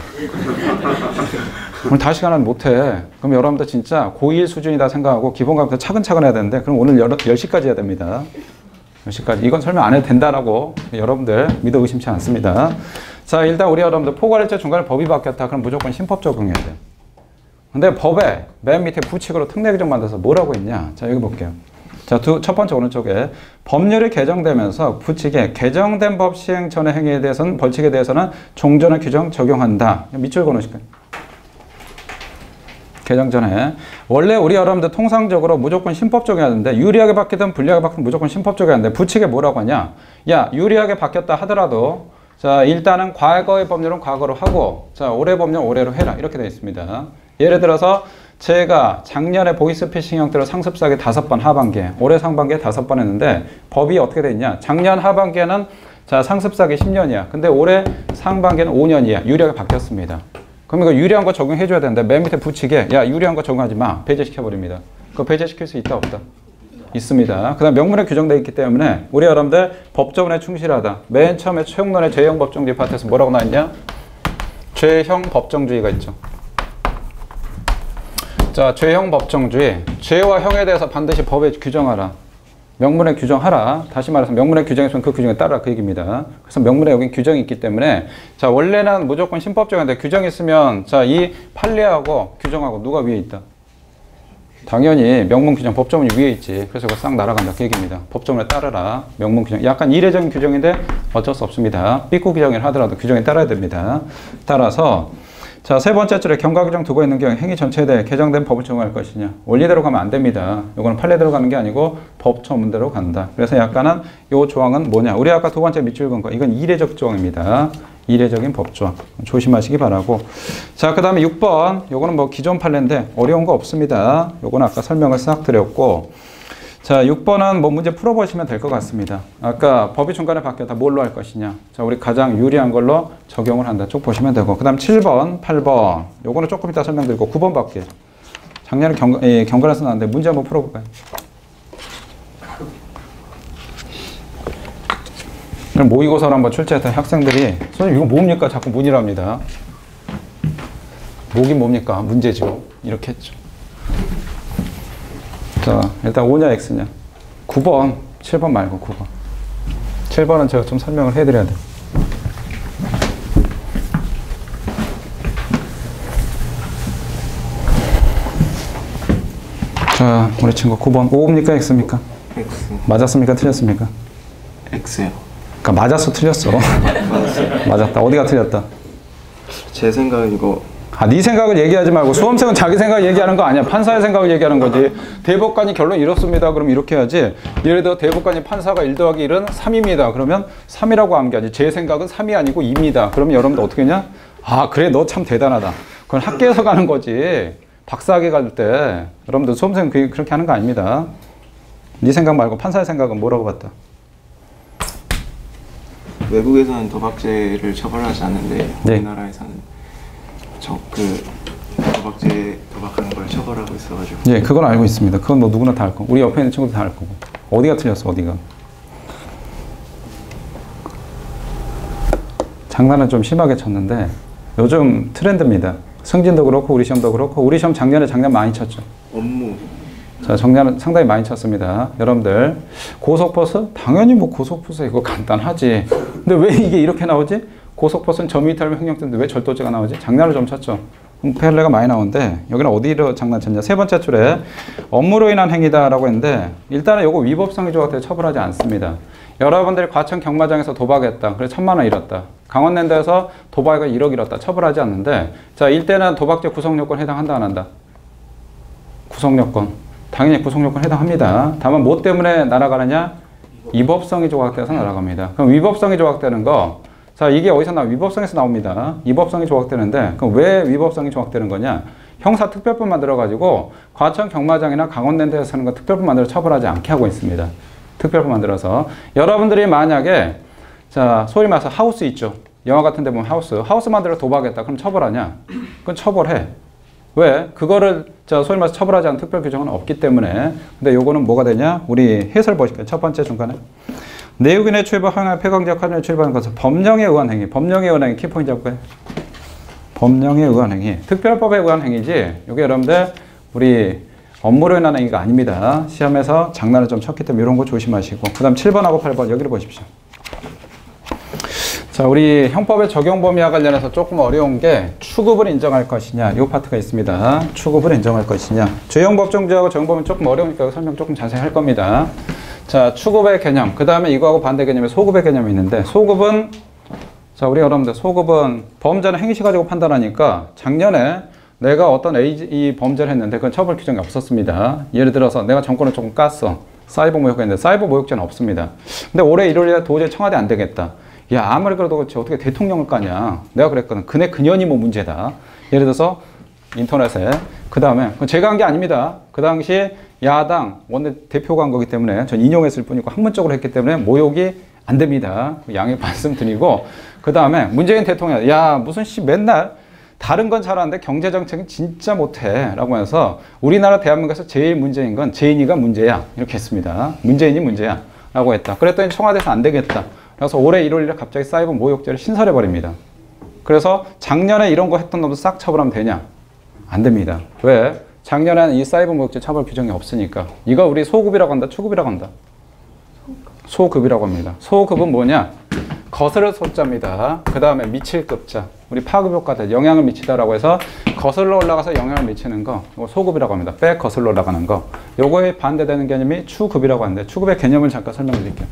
오늘 다시 가는 못해. 그럼 여러분들 진짜 고1 수준이다 생각하고 기본과부터 차근차근 해야 되는데, 그럼 오늘 10시까지 해야 됩니다. 여기까지. 이건 설명 안 해도 된다라고 여러분들 믿어 의심치 않습니다. 자, 일단 우리 여러분들 포괄일제 중간에 법이 바뀌었다. 그럼 무조건 신법 적용해야 돼요. 근데 법에 맨 밑에 부칙으로 특례 규정 만들어서 뭐라고 했냐? 자, 여기 볼게요. 자, 첫 번째 오른쪽에 법률이 개정되면서 부칙에 개정된 법 시행 전의 행위에 대해서는 벌칙에 대해서는 종전의 규정 적용한다. 밑줄 그어놓으실까요? 개정 전에. 원래 우리 여러분들 통상적으로 무조건 신법 적용해야 되는데 유리하게 바뀌든 불리하게 바뀌든 무조건 신법 적용해야 되는데 부칙에 뭐라고 하냐? 야, 유리하게 바뀌었다 하더라도 자, 일단은 과거의 법률은 과거로 하고 자, 올해 법률 올해로 해라. 이렇게 되어 있습니다. 예를 들어서 제가 작년에 보이스피싱 형태로 상습사기 5번 하반기에 올해 상반기에 5번 했는데 법이 어떻게 돼 있냐? 작년 하반기에는 자, 상습사기 10년이야. 근데 올해 상반기에는 5년이야. 유리하게 바뀌었습니다. 그럼 이거 유리한 거 적용해 줘야 되는데 맨 밑에 부칙에 야, 유리한 거 적용하지 마. 배제시켜 버립니다. 그거 배제시킬 수 있다 없다? 있습니다. 그 다음 명문에 규정되어 있기 때문에 우리 여러분들 법조문에 충실하다. 맨 처음에 최용론의 죄형 법정주의 파트에서 뭐라고 나왔냐? 죄형 법정주의가 있죠. 자, 죄형 법정주의. 죄와 형에 대해서 반드시 법에 규정하라. 명문에 규정하라. 다시 말해서 명문에 규정했으면 그 규정에 따라 그 얘기입니다. 그래서 명문에 여기 규정이 있기 때문에 자, 원래는 무조건 신법적인데 규정이 있으면 자, 이 판례하고 규정하고 누가 위에 있다? 당연히 명문 규정 법조문이 위에 있지. 그래서 그거 싹 날아간다 그 얘기입니다. 법조문에 따르라. 명문 규정. 약간 이례적인 규정인데 어쩔 수 없습니다. 삐꾸 규정을 하더라도 규정에 따라야 됩니다. 따라서 자, 세 번째 줄에 경과 규정 두고 있는 경우 행위 전체에 대해 개정된 법을 적용할 것이냐. 원리대로 가면 안 됩니다. 이거는 판례대로 가는 게 아니고 법조문대로 간다. 그래서 약간은 이 조항은 뭐냐. 우리 아까 두 번째 밑줄 건 거. 이건 이례적 조항입니다. 이례적인 법조항. 조심하시기 바라고. 자, 그 다음에 6번. 요거는 뭐 기존 판례인데 어려운 거 없습니다. 요거는 아까 설명을 싹 드렸고. 자, 6번은 뭐 문제 풀어보시면 될 것 같습니다. 아까 법이 중간에 바뀌었다. 뭘로 할 것이냐. 자, 우리 가장 유리한 걸로 적용을 한다. 쭉 보시면 되고. 그 다음 7번, 8번. 요거는 조금 이따 설명드리고 9번 밖에. 작년에 경관에서 나왔는데 문제 한번 풀어볼까요? 모의고사를 한번 출제했던 학생들이 선생님 이거 뭡니까? 자꾸 문이랍니다. 목이 뭡니까? 문제죠. 이렇게 했죠. 자, 일단 O냐 X냐. 9번, 7번 말고 9번. 7번은 제가 좀 설명을 해드려야 돼요. 자, 우리 친구 9번. O입니까? X입니까? X. 맞았습니까? 틀렸습니까? X요. 그러니까 맞았어, 틀렸어. 맞았다. 어디가 틀렸다? 제 생각은 이거 아, 네 생각을 얘기하지 말고 수험생은 자기 생각 얘기하는 거 아니야. 판사의 생각을 얘기하는 거지. 대법관이 결론 이렇습니다. 그럼 이렇게 해야지. 예를 들어 대법관이 판사가 1 더하기 1은 3입니다. 그러면 3이라고 하는 게 아니지. 제 생각은 3이 아니고 2입니다. 그러면 여러분들 어떻게 했냐? 아, 그래 너 참 대단하다. 그건 학교에서 가는 거지. 박사학위 갈 때 여러분들 수험생은 그렇게 하는 거 아닙니다. 네 생각 말고 판사의 생각은 뭐라고 봤다? 외국에서는 도박죄를 처벌하지 않는데 네. 우리나라에서는 도박하는 걸 처벌하고 있어가지고. 예, 그건 알고 있습니다. 그건 뭐 누구나 다 알 거고 우리 옆에 있는 친구도 다 알 거고. 어디가 틀렸어? 어디가? 장난은 좀 심하게 쳤는데 요즘 트렌드입니다. 승진도 그렇고 우리 시험도 그렇고 우리 시험 작년 많이 쳤죠. 업무. 자, 작년은 상당히 많이 쳤습니다. 여러분들 고속버스? 당연히 뭐 고속버스 이거 간단하지. 근데 왜 이게 이렇게 나오지? 고속버스는 점유이탈 횡령죄인데 왜 절도죄가 나오지? 장난을 좀 쳤죠. 판례가 많이 나오는데 여기는 어디로 장난쳤냐? 세 번째 줄에 업무로 인한 행위다라고 했는데 일단은 요거 위법성의 조각에 처벌하지 않습니다. 여러분들이 과천 경마장에서 도박했다. 그래서 1,000만 원 잃었다. 강원랜드에서 도박을 1억 잃었다. 처벌하지 않는데 자, 일대는 도박죄 구성요건 해당한다 안 한다? 구성요건. 당연히 구성요건 해당합니다. 다만 뭐 때문에 날아가느냐? 위법성이 조각돼서 날아갑니다. 그럼 위법성이 조각되는 거 자, 이게 어디서 나와? 위법성에서 나옵니다. 위법성이 조각되는데 그럼 왜 위법성이 조각되는 거냐? 형사특별법 만들어가지고 과천 경마장이나 강원랜드에서 하는 거 특별법 만들어 처벌하지 않게 하고 있습니다. 특별법 만들어서 여러분들이 만약에 자, 소위 말해서 하우스 있죠. 영화 같은 데 보면 하우스 만들어 도박했다. 그럼 처벌하냐? 그건 처벌해. 왜? 그거를 자, 소위 말해서 처벌하지 않은 특별 규정은 없기 때문에. 근데 요거는 뭐가 되냐? 우리 해설 보실까요? 첫 번째 중간에. 내국인의 출입을 허용하여 폐광지역 화면에 출입하는 것은 법령에 의한 행위. 법령에 의한 행위. 키포인트 잡고요. 법령에 의한 행위. 특별법에 의한 행위지. 요게 여러분들 우리 업무로 인한 행위가 아닙니다. 시험에서 장난을 좀 쳤기 때문에 이런 거 조심하시고. 그 다음 7번하고 8번 여기를 보십시오. 자, 우리 형법의 적용 범위와 관련해서 조금 어려운 게 추급을 인정할 것이냐 이 파트가 있습니다. 추급을 인정할 것이냐. 주형법정주하고 적용법은 조금 어려우니까 설명 조금 자세히 할 겁니다. 자, 추급의 개념, 그 다음에 이거하고 반대 개념에 소급의 개념이 있는데, 소급은 자, 우리 여러분들 소급은 범죄는 행위시 가지고 판단하니까 작년에 내가 어떤 이 범죄를 했는데 그건 처벌 규정이 없었습니다. 예를 들어서 내가 정권을 조금 깠어. 사이버 모욕했는데 사이버 모욕죄는 없습니다. 근데 올해 1월에 도저히 청와대 안 되겠다. 야, 아무리 그래도 그렇지 어떻게 대통령을 까냐. 내가 그랬거든. 그년이 뭐 문제다. 예를 들어서 인터넷에. 그 다음에 제가 한 게 아닙니다. 그 당시 야당 원내대표가 한 거기 때문에 전 인용했을 뿐이고 학문적으로 했기 때문에 모욕이 안 됩니다. 양해 말씀드리고. 그 다음에 문재인 대통령, 야, 무슨 맨날 다른 건 잘하는데 경제정책은 진짜 못해 라고 해서 우리나라 대한민국에서 제일 문제인 건 재인이가 문제야 이렇게 했습니다. 문재인이 문제야 라고 했다. 그랬더니 청와대에서 안 되겠다. 그래서 올해 1월에 갑자기 사이버 모욕죄를 신설해버립니다. 그래서 작년에 이런 거 했던 놈도 싹 처벌하면 되냐? 안 됩니다. 왜? 작년에는 이 사이버 모욕죄 처벌 규정이 없으니까. 이거 우리 소급이라고 한다, 추급이라고 한다. 소급이라고 합니다. 소급은 뭐냐? 거스를 소자입니다. 그 다음에 미칠 급자. 우리 파급 효과들 영향을 미치다라고 해서 거슬러 올라가서 영향을 미치는 거, 이거 소급이라고 합니다. 백 거슬러 올라가는 거. 요거에 반대되는 개념이 추급이라고 하는데, 추급의 개념을 잠깐 설명드릴게요.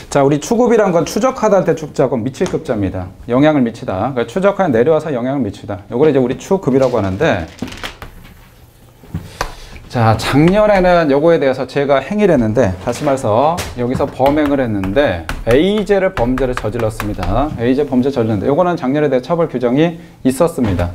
자, 우리 추급이란 건 추적하다 할 때 축자고 미칠 급자입니다. 영향을 미치다. 그러니까 추적하여 내려와서 영향을 미치다. 요걸 이제 우리 추급이라고 하는데, 자, 작년에는 요거에 대해서 제가 행위를 했는데, 다시 말해서 여기서 범행을 했는데 A죄를 범죄를 저질렀습니다. A죄 범죄 저질렀는데 요거는 작년에 대해 처벌 규정이 있었습니다.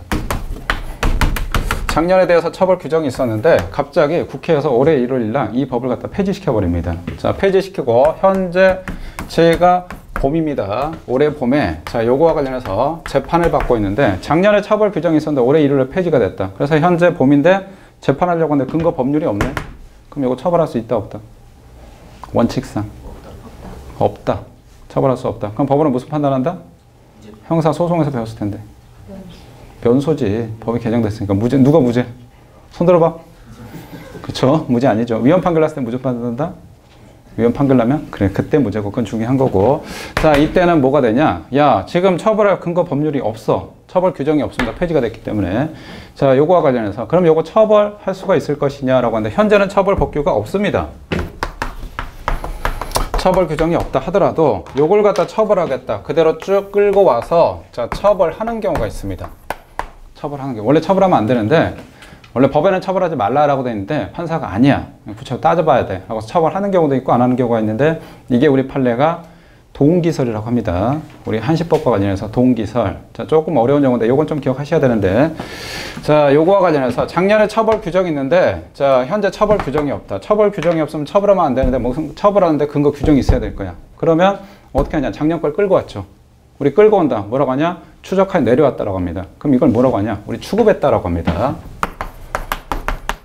작년에 대해서 처벌 규정이 있었는데 갑자기 국회에서 올해 1월 1일 날 이 법을 갖다 폐지시켜 버립니다. 자, 폐지시키고 현재 제가 봄입니다. 올해 봄에 자, 요거와 관련해서 재판을 받고 있는데, 작년에 처벌 규정이 있었는데 올해 1월에 폐지가 됐다. 그래서 현재 봄인데 재판하려고 하는데 근거 법률이 없네. 그럼 이거 처벌할 수 있다 없다? 원칙상 없다. 처벌할 수 없다. 그럼 법원은 무슨 판단한다? 형사 소송에서 배웠을 텐데. 변소지. 법이 개정됐으니까. 무죄. 누가 무죄? 손 들어봐. 그쵸? 무죄 아니죠. 위헌 판결 났을 때 무죄 판단한다? 위헌 판결 나면? 그래, 그때 무죄고 그건 중요한 거고. 자, 이때는 뭐가 되냐? 야, 지금 처벌할 근거 법률이 없어. 처벌 규정이 없습니다. 폐지가 됐기 때문에. 자, 요거와 관련해서 그럼 요거 처벌할 수가 있을 것이냐라고 하는데, 현재는 처벌 법규가 없습니다. 처벌 규정이 없다 하더라도 요걸 갖다 처벌하겠다. 그대로 쭉 끌고 와서 자, 처벌하는 경우가 있습니다. 처벌하는 게 원래 처벌하면 안 되는데, 원래 법에는 처벌하지 말라라고 돼 있는데 판사가 아니야, 구체적으로 따져봐야 돼 하고 처벌하는 경우도 있고 안 하는 경우가 있는데, 이게 우리 판례가 동기설이라고 합니다. 우리 한시법과 관련해서 동기설. 자, 조금 어려운 용어인데 요건 좀 기억하셔야 되는데, 자, 요거와 관련해서 작년에 처벌 규정이 있는데 자, 현재 처벌 규정이 없다. 처벌 규정이 없으면 처벌하면 안 되는데 무슨 처벌하는데 근거 규정이 있어야 될 거야. 그러면 어떻게 하냐? 작년 걸 끌고 왔죠. 우리 끌고 온다. 뭐라고 하냐? 추적하여 내려왔다라고 합니다. 그럼 이걸 뭐라고 하냐? 우리 추급했다라고 합니다.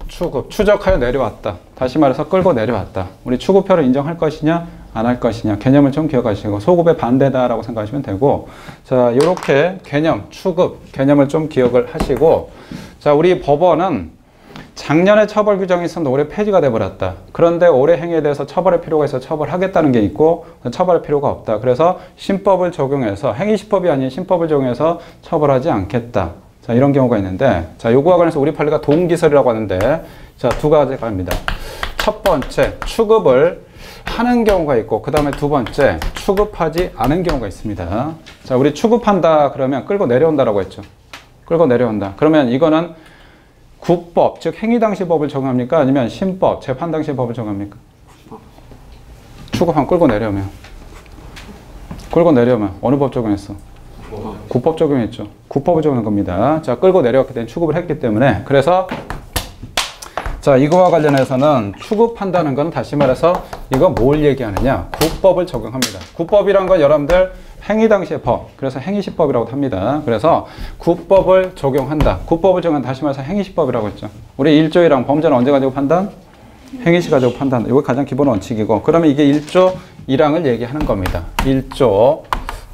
추급, 추적하여 내려왔다. 다시 말해서 끌고 내려왔다. 우리 추급표를 인정할 것이냐 안 할 것이냐, 개념을 좀 기억하시고 소급의 반대다라고 생각하시면 되고, 자, 요렇게 개념, 추급 개념을 좀 기억을 하시고, 자, 우리 법원은 작년에 처벌 규정이 있었는데 올해 폐지가 돼버렸다. 그런데 올해 행위에 대해서 처벌할 필요가 있어 처벌하겠다는 게 있고, 처벌할 필요가 없다. 그래서 신법을 적용해서, 행위시법이 아닌 신법을 적용해서 처벌하지 않겠다. 자, 이런 경우가 있는데, 자, 요거와 관해서 우리 판례가 동기설이라고 하는데, 자, 두 가지가 있습니다. 첫 번째, 추급을 하는 경우가 있고, 그 다음에 두 번째, 추급하지 않은 경우가 있습니다. 자, 우리 추급한다 그러면 끌고 내려온다라고 했죠. 끌고 내려온다. 그러면 이거는 국법, 즉 행위 당시 법을 적용합니까? 아니면 신법, 재판 당시 법을 적용합니까? 추급하면 끌고 내려오면. 끌고 내려오면 어느 법 적용했어? 국법 적용했죠. 국법을 적용한 겁니다. 자, 끌고 내려왔기 때문에 추급을 했기 때문에. 그래서 자, 이거와 관련해서는 추급한다는 건 다시 말해서 이거 뭘 얘기하느냐? 국법을 적용합니다. 국법이란 건 여러분들 행위 당시의 법, 그래서 행위시법이라고 합니다. 그래서 국법을 적용한다. 국법을 적용한다. 다시 말해서 행위시법이라고 했죠. 우리 1조 1항 범죄는 언제 가지고 판단? 행위시 가지고 판단. 이거 가장 기본 원칙이고, 그러면 이게 1조 1항을 얘기하는 겁니다. 1조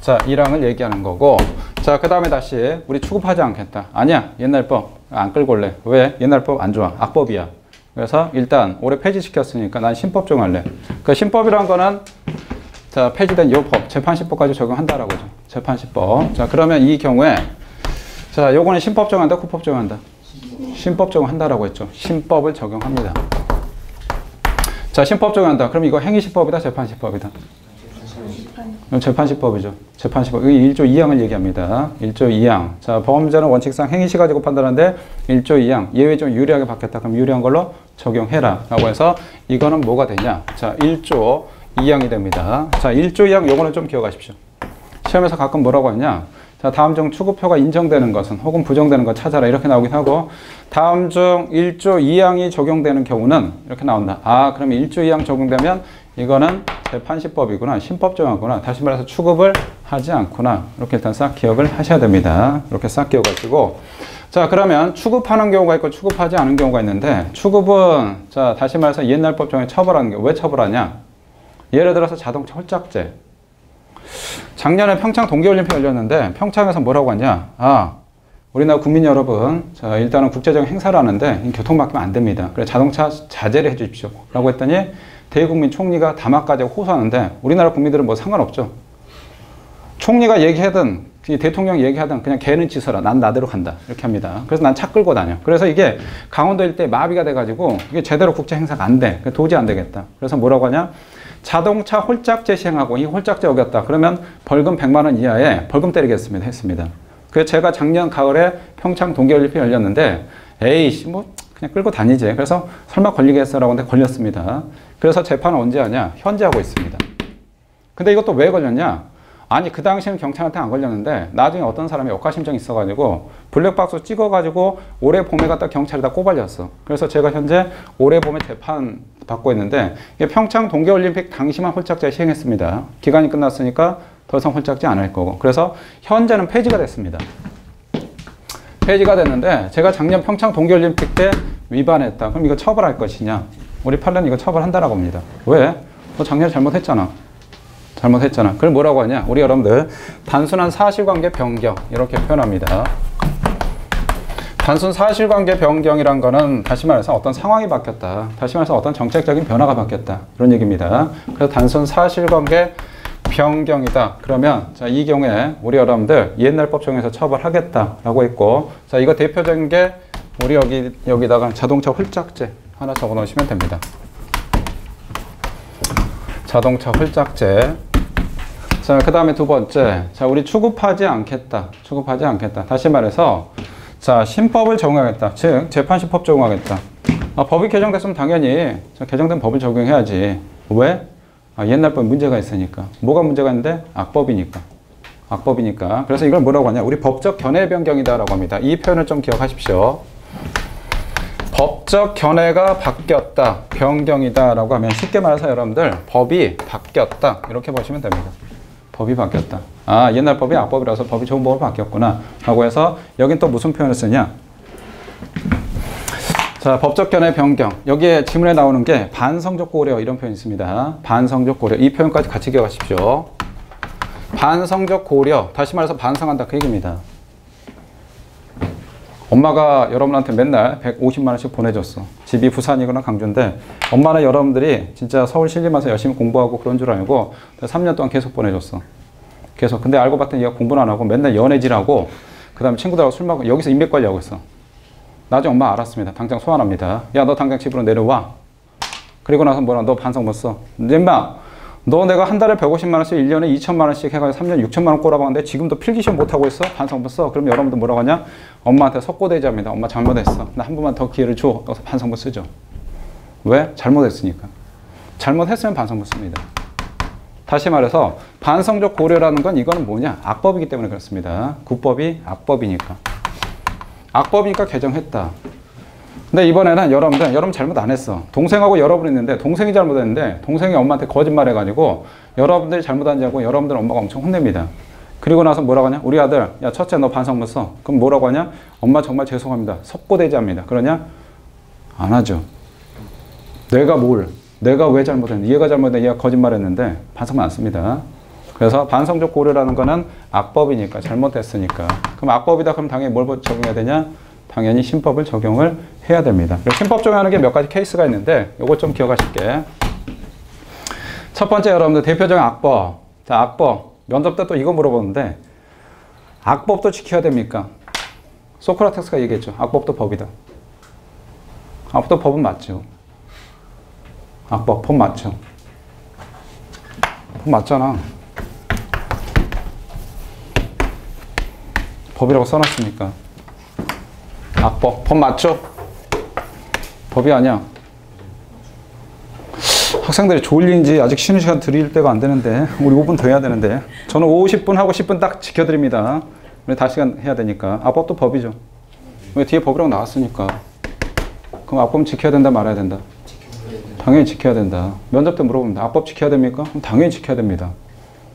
자, 1항을 얘기하는 거고, 자, 그 다음에 다시 우리 추급하지 않겠다. 아니야, 옛날 법. 안 끌고 올래. 왜? 옛날 법 안 좋아. 악법이야. 그래서 일단 올해 폐지시켰으니까 난 신법 적용할래. 그 신법이란 거는 자, 폐지된 요 법, 재판시법까지 적용한다라고 하죠. 재판시법. 자, 그러면 이 경우에 자, 요거는 신법 적용한다, 구법 적용한다. 신법 적용한다라고 했죠. 신법을 적용합니다. 자, 신법 적용한다. 그럼 이거 행위시법이다, 재판시법이다. 그럼 재판시법이죠. 재판시법. 여기 1조 2항을 얘기합니다. 1조 2항. 자, 범죄는 원칙상 행위시 가지고 판단하는데 1조 2항. 예외 좀 유리하게 바뀌었다. 그럼 유리한 걸로 적용해라. 라고 해서 이거는 뭐가 되냐. 자, 1조 2항이 됩니다. 자, 1조 2항 요거는 좀 기억하십시오. 시험에서 가끔 뭐라고 하냐. 자, 다음 중 추구표가 인정되는 것은 혹은 부정되는 것 찾아라. 이렇게 나오긴 하고 다음 중 1조 2항이 적용되는 경우는 이렇게 나온다. 아, 그럼 1조 2항 적용되면 이거는 재판시법이구나. 신법 적용하구나. 다시 말해서 추급을 하지 않구나. 이렇게 일단 싹 기억을 하셔야 됩니다. 이렇게 싹 기억하시고 자, 그러면 추급하는 경우가 있고 추급하지 않은 경우가 있는데 추급은 자, 다시 말해서 옛날 법 중에 처벌하는 게 왜 처벌하냐? 예를 들어서 자동차 홀짝제. 작년에 평창 동계올림픽 열렸는데 평창에서 뭐라고 하냐? 아, 우리나라 국민 여러분, 자, 일단은 국제적인 행사를 하는데 교통 막히면 안 됩니다. 그래서 자동차 자제를 해 주십시오. 라고 했더니 대국민 총리가 담화까지 호소하는데 우리나라 국민들은 뭐 상관없죠. 총리가 얘기하든 대통령 얘기하든 그냥 걔는 지서라. 난 나대로 간다. 이렇게 합니다. 그래서 난 차 끌고 다녀. 그래서 이게 강원도 일대 마비가 돼가지고 이게 제대로 국제 행사가 안 돼. 도저히 안 되겠다. 그래서 뭐라고 하냐? 자동차 홀짝제 시행하고 이 홀짝제 어겼다. 그러면 벌금 100만 원 이하에 벌금 때리겠습니다. 했습니다. 그래서 제가 작년 가을에 평창 동계올림픽 열렸는데 에이씨 뭐 그냥 끌고 다니지. 그래서 설마 걸리겠어라고 하는데 걸렸습니다. 그래서 재판은 언제 하냐? 현재 하고 있습니다. 근데 이것도 왜 걸렸냐? 아니 그 당시에는 경찰한테 안 걸렸는데 나중에 어떤 사람이 억하심정이 있어가지고 블랙박스 찍어가지고 올해 봄에 갖다 경찰에다 꼬발렸어. 그래서 제가 현재 올해 봄에 재판 받고 있는데 이게 평창 동계올림픽 당시만 홀짝제 시행했습니다. 기간이 끝났으니까 더 이상 홀짝제 안 할 거고. 그래서 현재는 폐지가 됐습니다. 폐지가 됐는데 제가 작년 평창 동계올림픽 때 위반했다. 그럼 이거 처벌할 것이냐? 우리 판례는 이거 처벌한다라고 봅니다. 왜? 너 작년에 잘못했잖아. 잘못했잖아. 그걸 뭐라고 하냐? 우리 여러분들 단순한 사실관계 변경 이렇게 표현합니다. 단순 사실관계 변경이란 거는 다시 말해서 어떤 상황이 바뀌었다. 다시 말해서 어떤 정책적인 변화가 바뀌었다. 이런 얘기입니다. 그래서 단순 사실관계 변경이다. 그러면 자, 이 경우에 우리 여러분들 옛날 법 적용해서 처벌하겠다라고 했고 자, 이거 대표적인 게 우리 여기다가 자동차 홀짝제 하나 적어 놓으시면 됩니다. 자동차 홀짝제. 자, 그 다음에 두 번째. 자, 우리 추급하지 않겠다. 추급하지 않겠다. 다시 말해서 자, 신법을 적용하겠다. 즉, 재판시법 적용하겠다. 아, 법이 개정됐으면 당연히 자, 개정된 법을 적용해야지. 왜? 아, 옛날 법 문제가 있으니까. 뭐가 문제가 있는데? 악법이니까. 악법이니까. 그래서 이걸 뭐라고 하냐? 우리 법적 견해 변경이다라고 합니다. 이 표현을 좀 기억하십시오. 법적 견해가 바뀌었다. 변경이다라고 하면 쉽게 말해서 여러분들 법이 바뀌었다. 이렇게 보시면 됩니다. 법이 바뀌었다. 아, 옛날 법이 악법이라서 법이 좋은 법으로 바뀌었구나. 라고 해서 여긴 또 무슨 표현을 쓰냐? 자, 법적 견해 변경. 여기에 지문에 나오는 게 반성적 고려 이런 표현이 있습니다. 반성적 고려. 이 표현까지 같이 기억하십시오. 반성적 고려. 다시 말해서 반성한다. 그 얘기입니다. 엄마가 여러분한테 맨날 150만 원씩 보내줬어. 집이 부산이거나 강주인데 엄마는 여러분들이 진짜 서울 신림와서 열심히 공부하고 그런 줄 알고 3년 동안 계속 보내줬어. 계속. 근데 알고 봤더니 얘가 공부는 안 하고 맨날 연애질하고 그 다음에 친구들하고 술 먹고 여기서 인맥 관리하고 있어. 나중에 엄마 알았습니다. 당장 소환합니다. 야, 너 당장 집으로 내려와. 그리고 나서 뭐라, 너 반성 못 써. 임마, 너 내가 한 달에 150만 원씩 1년에 2천만 원씩 해가지고 3년 6천만 원 꼬라박는데 지금도 필기시험 못하고 있어? 반성 못 써? 그럼 여러분들 뭐라고 하냐? 엄마한테 석고대자입니다. 엄마 잘못했어. 나 한 번만 더 기회를 줘. 그래서 반성 못 쓰죠. 왜? 잘못했으니까. 잘못했으면 반성 못 씁니다. 다시 말해서 반성적 고려라는 건 이거는 뭐냐? 악법이기 때문에 그렇습니다. 국법이 악법이니까. 악법이니까 개정했다. 근데 이번에는 여러분 잘못 안 했어. 동생하고 여러분 있는데 동생이 잘못했는데 동생이 엄마한테 거짓말 해가지고 여러분들이 잘못한 줄 알고 여러분들 엄마가 엄청 혼냅니다. 그리고 나서 뭐라고 하냐? 우리 아들, 야, 첫째 너 반성 못 써. 그럼 뭐라고 하냐? 엄마 정말 죄송합니다. 석고대자입니다. 그러냐? 안 하죠. 내가 왜 잘못했는데, 얘가 잘못했는데 얘가 거짓말했는데 반성만 안 씁니다. 그래서 반성적 고려라는 거는 악법이니까, 잘못했으니까. 그럼 악법이다 그럼 당연히 뭘 적용해야 되냐? 당연히 신법을 적용을 해야 됩니다. 신법 적용하는 게 몇 가지 케이스가 있는데 요거 좀 기억하실게. 첫 번째 여러분들 대표적인 악법. 자, 악법. 면접 때 또 이거 물어보는데 악법도 지켜야 됩니까? 소크라테스가 얘기했죠. 악법도 법이다. 악법도 법은 맞죠. 악법, 법 맞죠. 법 맞잖아. 법이라고 써놨으니까. 악법, 법 맞죠? 법이 아니야. 학생들이 졸린지 아직 쉬는 시간 드릴 때가 안 되는데 우리 5분 더 해야 되는데 저는 50분 하고 10분 딱 지켜드립니다. 우리 다시 해야 되니까. 악법도 법이죠. 왜 뒤에 법이라고 나왔으니까. 그럼 악법 지켜야 된다 말아야 된다? 당연히 지켜야 된다. 면접 때 물어보면 악법 지켜야 됩니까? 그럼 당연히 지켜야 됩니다.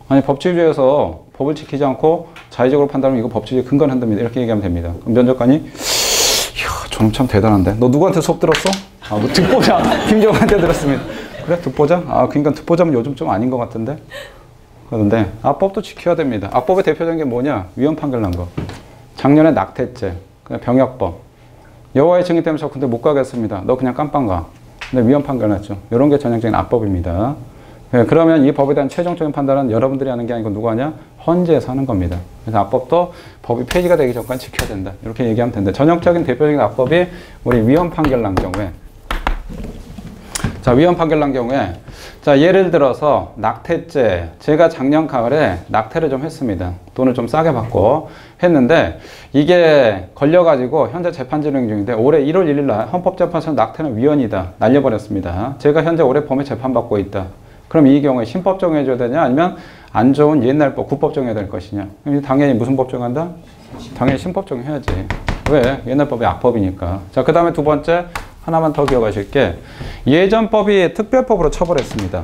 아니 법치주의에서 법을 지키지 않고 자의적으로 판단하면 이거 법치주의 근거는 한답니다. 이렇게 얘기하면 됩니다. 그럼 면접관이 이야 저놈 참 대단한데 너 누구한테 수업 들었어? 아 뭐 듣보자 김정한테 들었습니다. 그래 듣보자? 아 그러니까 듣보자면 요즘 좀 아닌 것 같은데 그런데 악법도 지켜야 됩니다. 악법의 대표적인 게 뭐냐? 위헌 판결 난 거. 작년에 낙태죄, 병역법. 여호와의 증인 때문에 저 근데 못 가겠습니다. 너 그냥 깜빵 가. 근데 위헌 판결 났죠. 이런 게 전형적인 악법입니다. 네, 그러면 이 법에 대한 최종적인 판단은 여러분들이 하는 게 아니고 누가 하냐? 헌재에서 하는 겁니다. 그래서 악법도 법이 폐지가 되기 전까지 지켜야 된다. 이렇게 얘기하면 된다. 전형적인 대표적인 악법이 우리 위헌 판결 난 경우에 자, 위헌 판결 난 경우에 자, 예를 들어서 낙태죄. 제가 작년 가을에 낙태를 좀 했습니다. 돈을 좀 싸게 받고 했는데 이게 걸려가지고 현재 재판 진행 중인데 올해 1월 1일 날 헌법재판소는 낙태는 위헌이다. 날려버렸습니다. 제가 현재 올해 범죄 재판받고 있다. 그럼 이 경우에 신법 적용해줘야 되냐 아니면 안 좋은 옛날 법, 국법 적용해야 될 것이냐. 그럼 당연히 무슨 법 적용한다? 당연히 신법 적용해야지. 왜? 옛날 법이 악법이니까. 자, 그 다음에 두 번째 하나만 더 기억하실 게 예전법이 특별법으로 처벌했습니다.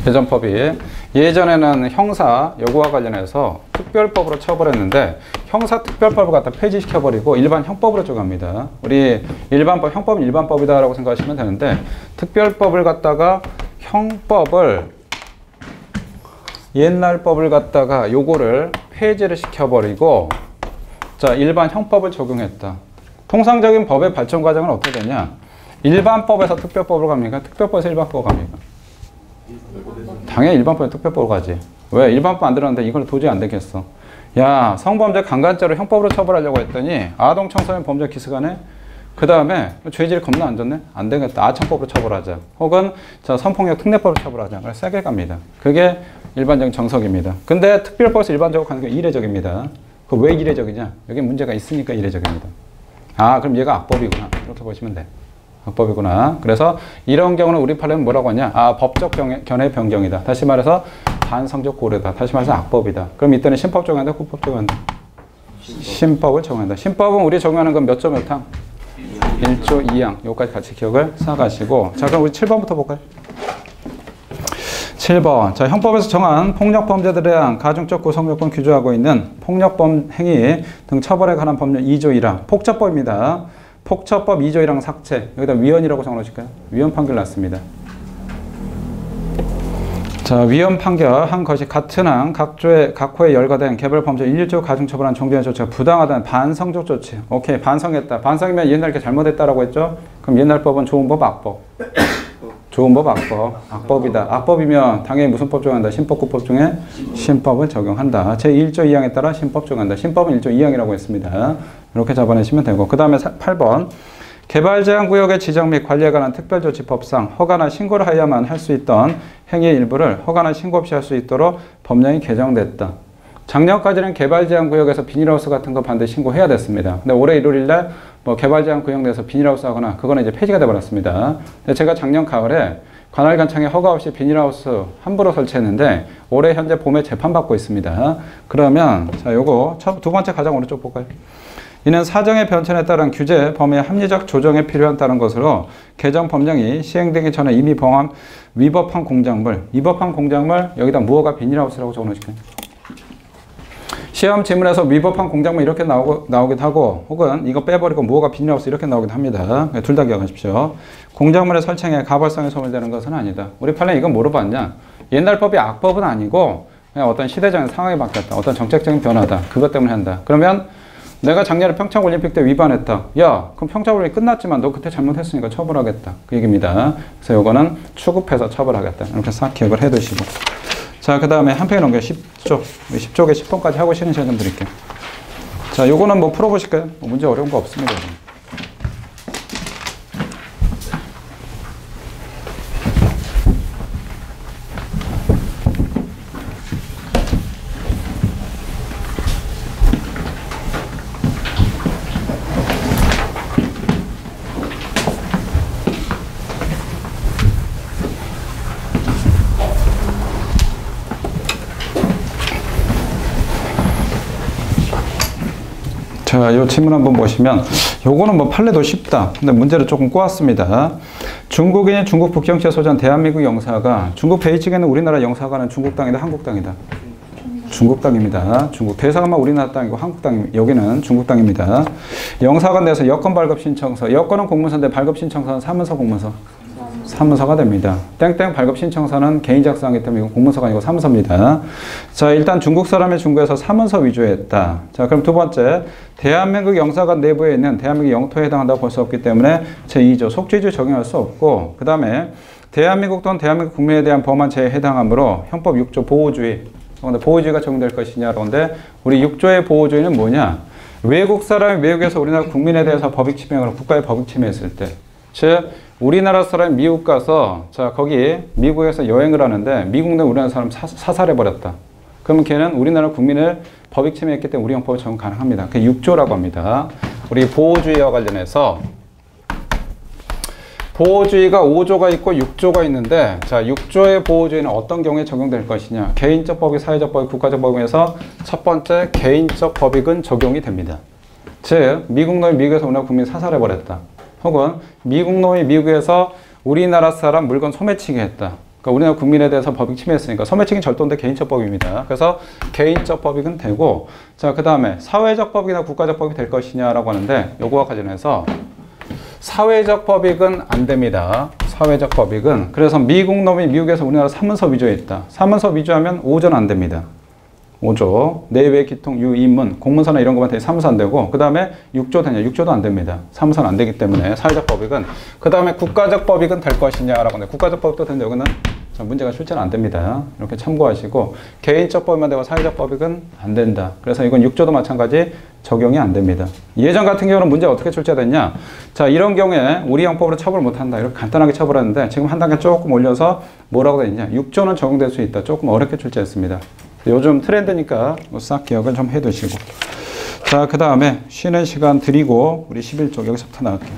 예전법이 예전에는 형사 요구와 관련해서 특별법으로 처벌했는데 형사특별법을 갖다 폐지시켜버리고 일반 형법으로 적용합니다. 우리 일반법, 형법은 일반법이다 라고 생각하시면 되는데 특별법을 갖다가 형법을 옛날 법을 갖다가 요거를 폐지를 시켜버리고 자 일반 형법을 적용했다. 통상적인 법의 발전 과정은 어떻게 되냐? 일반법에서 특별법으로 갑니까? 특별법에서 일반법으로 갑니까? 당연히 일반법에 특별법으로 가지. 왜? 일반법 안 들었는데 이걸 도저히 안 되겠어. 야 성범죄 강간죄로 형법으로 처벌하려고 했더니 아동 청소년 범죄 기수간에 그 다음에 죄질 겁나 안 좋네? 안 되겠다. 아청법으로 처벌하자. 혹은 자 성폭력 특례법으로 처벌하자. 그래서 세게 갑니다. 그게 일반적인 정석입니다. 근데 특별법에서 일반적으로 가는 게 이례적입니다. 그 왜 이례적이냐? 여기 문제가 있으니까 이례적입니다. 아 그럼 얘가 악법이구나. 이렇게 보시면 돼. 악법이구나. 그래서 이런 경우는 우리 판례는 뭐라고 하냐? 아 법적 견해 변경이다. 다시 말해서 반성적 고려다. 다시 말해서 악법이다. 그럼 이때는 신법 적용한다? 국법 적용한다? 신법을 적용한다. 신법은 우리 적용하는 건 몇 조 몇 항? 1조 2항. 요까지 같이 기억을 쌓아가시고 자 그럼 우리 7번부터 볼까요? 7번. 자, 형법에서 정한 폭력범죄들에 대한 가중적 구속요건 규정하고 있는 폭력범 행위 등 처벌에 관한 법률 2조 1항. 폭처법입니다. 폭처법 2조 1항 삭제. 여기다 위헌이라고 적어놓으실까요? 위헌 판결 났습니다. 자, 위헌 판결한 것이 같은 항 각 호에 열거된 개별범죄 일률적으로 가중처벌한 종전의 조치가 부당하다는 반성적 조치. 오케이, 반성했다. 반성이면 옛날 게 잘못했다라고 했죠? 그럼 옛날 법은 좋은 법, 악법. 좋은 법, 악법. 악법이다. 악법이면 당연히 무슨 법 적용한다? 신법, 국법 중에 신법을 적용한다. 제1조 2항에 따라 신법 적용한다. 신법은 1조 2항이라고 했습니다. 이렇게 잡아내시면 되고. 그 다음에 8번. 개발제한구역의 지정 및 관리에 관한 특별조치법상 허가나 신고를 하여야만 할 수 있던 행위의 일부를 허가나 신고 없이 할 수 있도록 법령이 개정됐다. 작년까지는 개발제한구역에서 비닐하우스 같은 거 반드시 신고해야 됐습니다. 근데 올해 1월 1일 뭐 개발제한구역 내에서 비닐하우스 하거나 그거는 이제 폐지가 돼버렸습니다. 근데 제가 작년 가을에 관할관청에 허가 없이 비닐하우스 함부로 설치했는데 올해 현재 봄에 재판받고 있습니다. 그러면 자 요거 두 번째 가장 오른쪽 볼까요? 이는 사정의 변천에 따른 규제 범위의 합리적 조정에 필요한 따른 것으로 개정 법령이 시행되기 전에 이미 위법한 공작물 여기다 무허가 비닐하우스라고 적어놓으실까요? 시험 지문에서 위법한 공작물 이렇게 나오기도 하고 혹은 이거 빼버리고 무허가 비닐하우스 이렇게 나오기도 합니다. 둘 다 기억하십시오. 공작물의 설정에 가벌성이 소멸되는 것은 아니다. 우리 판례 이건 뭐로 봤냐? 옛날 법이 악법은 아니고 그냥 어떤 시대적인 상황이 바뀌었다. 어떤 정책적인 변화다. 그것 때문에 한다. 그러면 내가 작년에 평창올림픽 때 위반했다. 야, 그럼 평창올림픽 끝났지만 너 그때 잘못했으니까 처벌하겠다. 그 얘기입니다. 그래서 요거는 추급해서 처벌하겠다. 이렇게 싹 기억을 해두시고. 자, 그 다음에 한 페이지 넘겨 10쪽. 10쪽에 10번까지 하고 쉬는 시간 좀 드릴게요. 자, 요거는 뭐 풀어보실까요? 뭐 문제 어려운 거 없습니다. 자, 요 질문 한번 보시면 요거는 뭐 판례도 쉽다. 근데 문제를 조금 꼬았습니다. 중국인이 중국 북경시에 소재한 대한민국 영사가 중국 베이징에는 우리나라 영사관은 중국 땅이다, 한국 땅이다? 중국 땅입니다. 중국 대사관만 우리나라 땅이고 한국 땅입니다. 여기는 중국 땅입니다. 영사관 내에서 여권 발급 신청서, 여권은 공문서인데 발급 신청서는 사문서, 공문서? 사문서가 됩니다. 땡땡 발급 신청서는 개인 작성하기 때문에 이건 공문서가 아니고 사문서입니다. 자, 일단 중국 사람이 중국에서 사문서 위주에 했다. 자, 그럼 두 번째, 대한민국 영사관 내부에 있는 대한민국 영토에 해당한다고 볼 수 없기 때문에 제2조 속죄죄 적용할 수 없고, 그 다음에 대한민국 또는 대한민국 국민에 대한 범한 죄에 해당하므로 형법 6조 보호주의, 근데 보호주의가 적용될 것이냐라고 하는데, 우리 6조의 보호주의는 뭐냐? 외국 사람이 외국에서 우리나라 국민에 대해서 법익 침해하거나 국가의 법익 침해했을 때, 즉 우리나라 사람이 미국 가서 자 거기 미국에서 여행을 하는데 미국 내 우리나라 사람 사살해버렸다. 그러면 걔는 우리나라 국민을 법익 침해했기 때문에 우리 형법을 적용 가능합니다. 그게 6조라고 합니다. 우리 보호주의와 관련해서 보호주의가 5조가 있고 6조가 있는데, 자 6조의 보호주의는 어떤 경우에 적용될 것이냐? 개인적 법익, 사회적 법익, 국가적 법익에서 첫 번째 개인적 법익은 적용이 됩니다. 즉 미국 놈이 미국에서 우리나라 국민 사살해버렸다. 혹은 미국 놈이 미국에서 우리나라 사람 물건 소매치기 했다. 그러니까 우리나라 국민에 대해서 법익 침해했으니까 소매치기는 절도인데 개인적 법익입니다. 그래서 개인적 법익은 되고, 자 그 다음에 사회적 법익이나 국가적 법익이 될 것이냐라고 하는데, 요거와 관련해서 사회적 법익은 안 됩니다. 사회적 법익은. 그래서 미국 놈이 미국에서 우리나라 사문서 위조에 있다. 사문서 위조하면 5조는 안 됩니다. 5조, 내외 기통, 유, 인문, 공문서나 이런 것만 되게 사무소 안 되고, 그 다음에 6조 되냐? 6조도 안 됩니다. 사무소는 안 되기 때문에 사회적 법익은. 그 다음에 국가적 법익은 될 것이냐라고 하는데, 국가적 법익도 되는데 여기는 문제가 출제는 안 됩니다. 이렇게 참고하시고, 개인적 법익만 되고 사회적 법익은 안 된다. 그래서 이건 6조도 마찬가지 적용이 안 됩니다. 예전 같은 경우는 문제 어떻게 출제됐냐? 자, 이런 경우에 우리 형법으로 처벌 못 한다. 이렇게 간단하게 처벌했는데, 지금 한 단계 조금 올려서 뭐라고 되어 있냐? 6조는 적용될 수 있다. 조금 어렵게 출제했습니다. 요즘 트렌드니까 싹 기억을 좀 해두시고. 자, 그 다음에 쉬는 시간 드리고 우리 11쪽 여기서부터 나갈게요.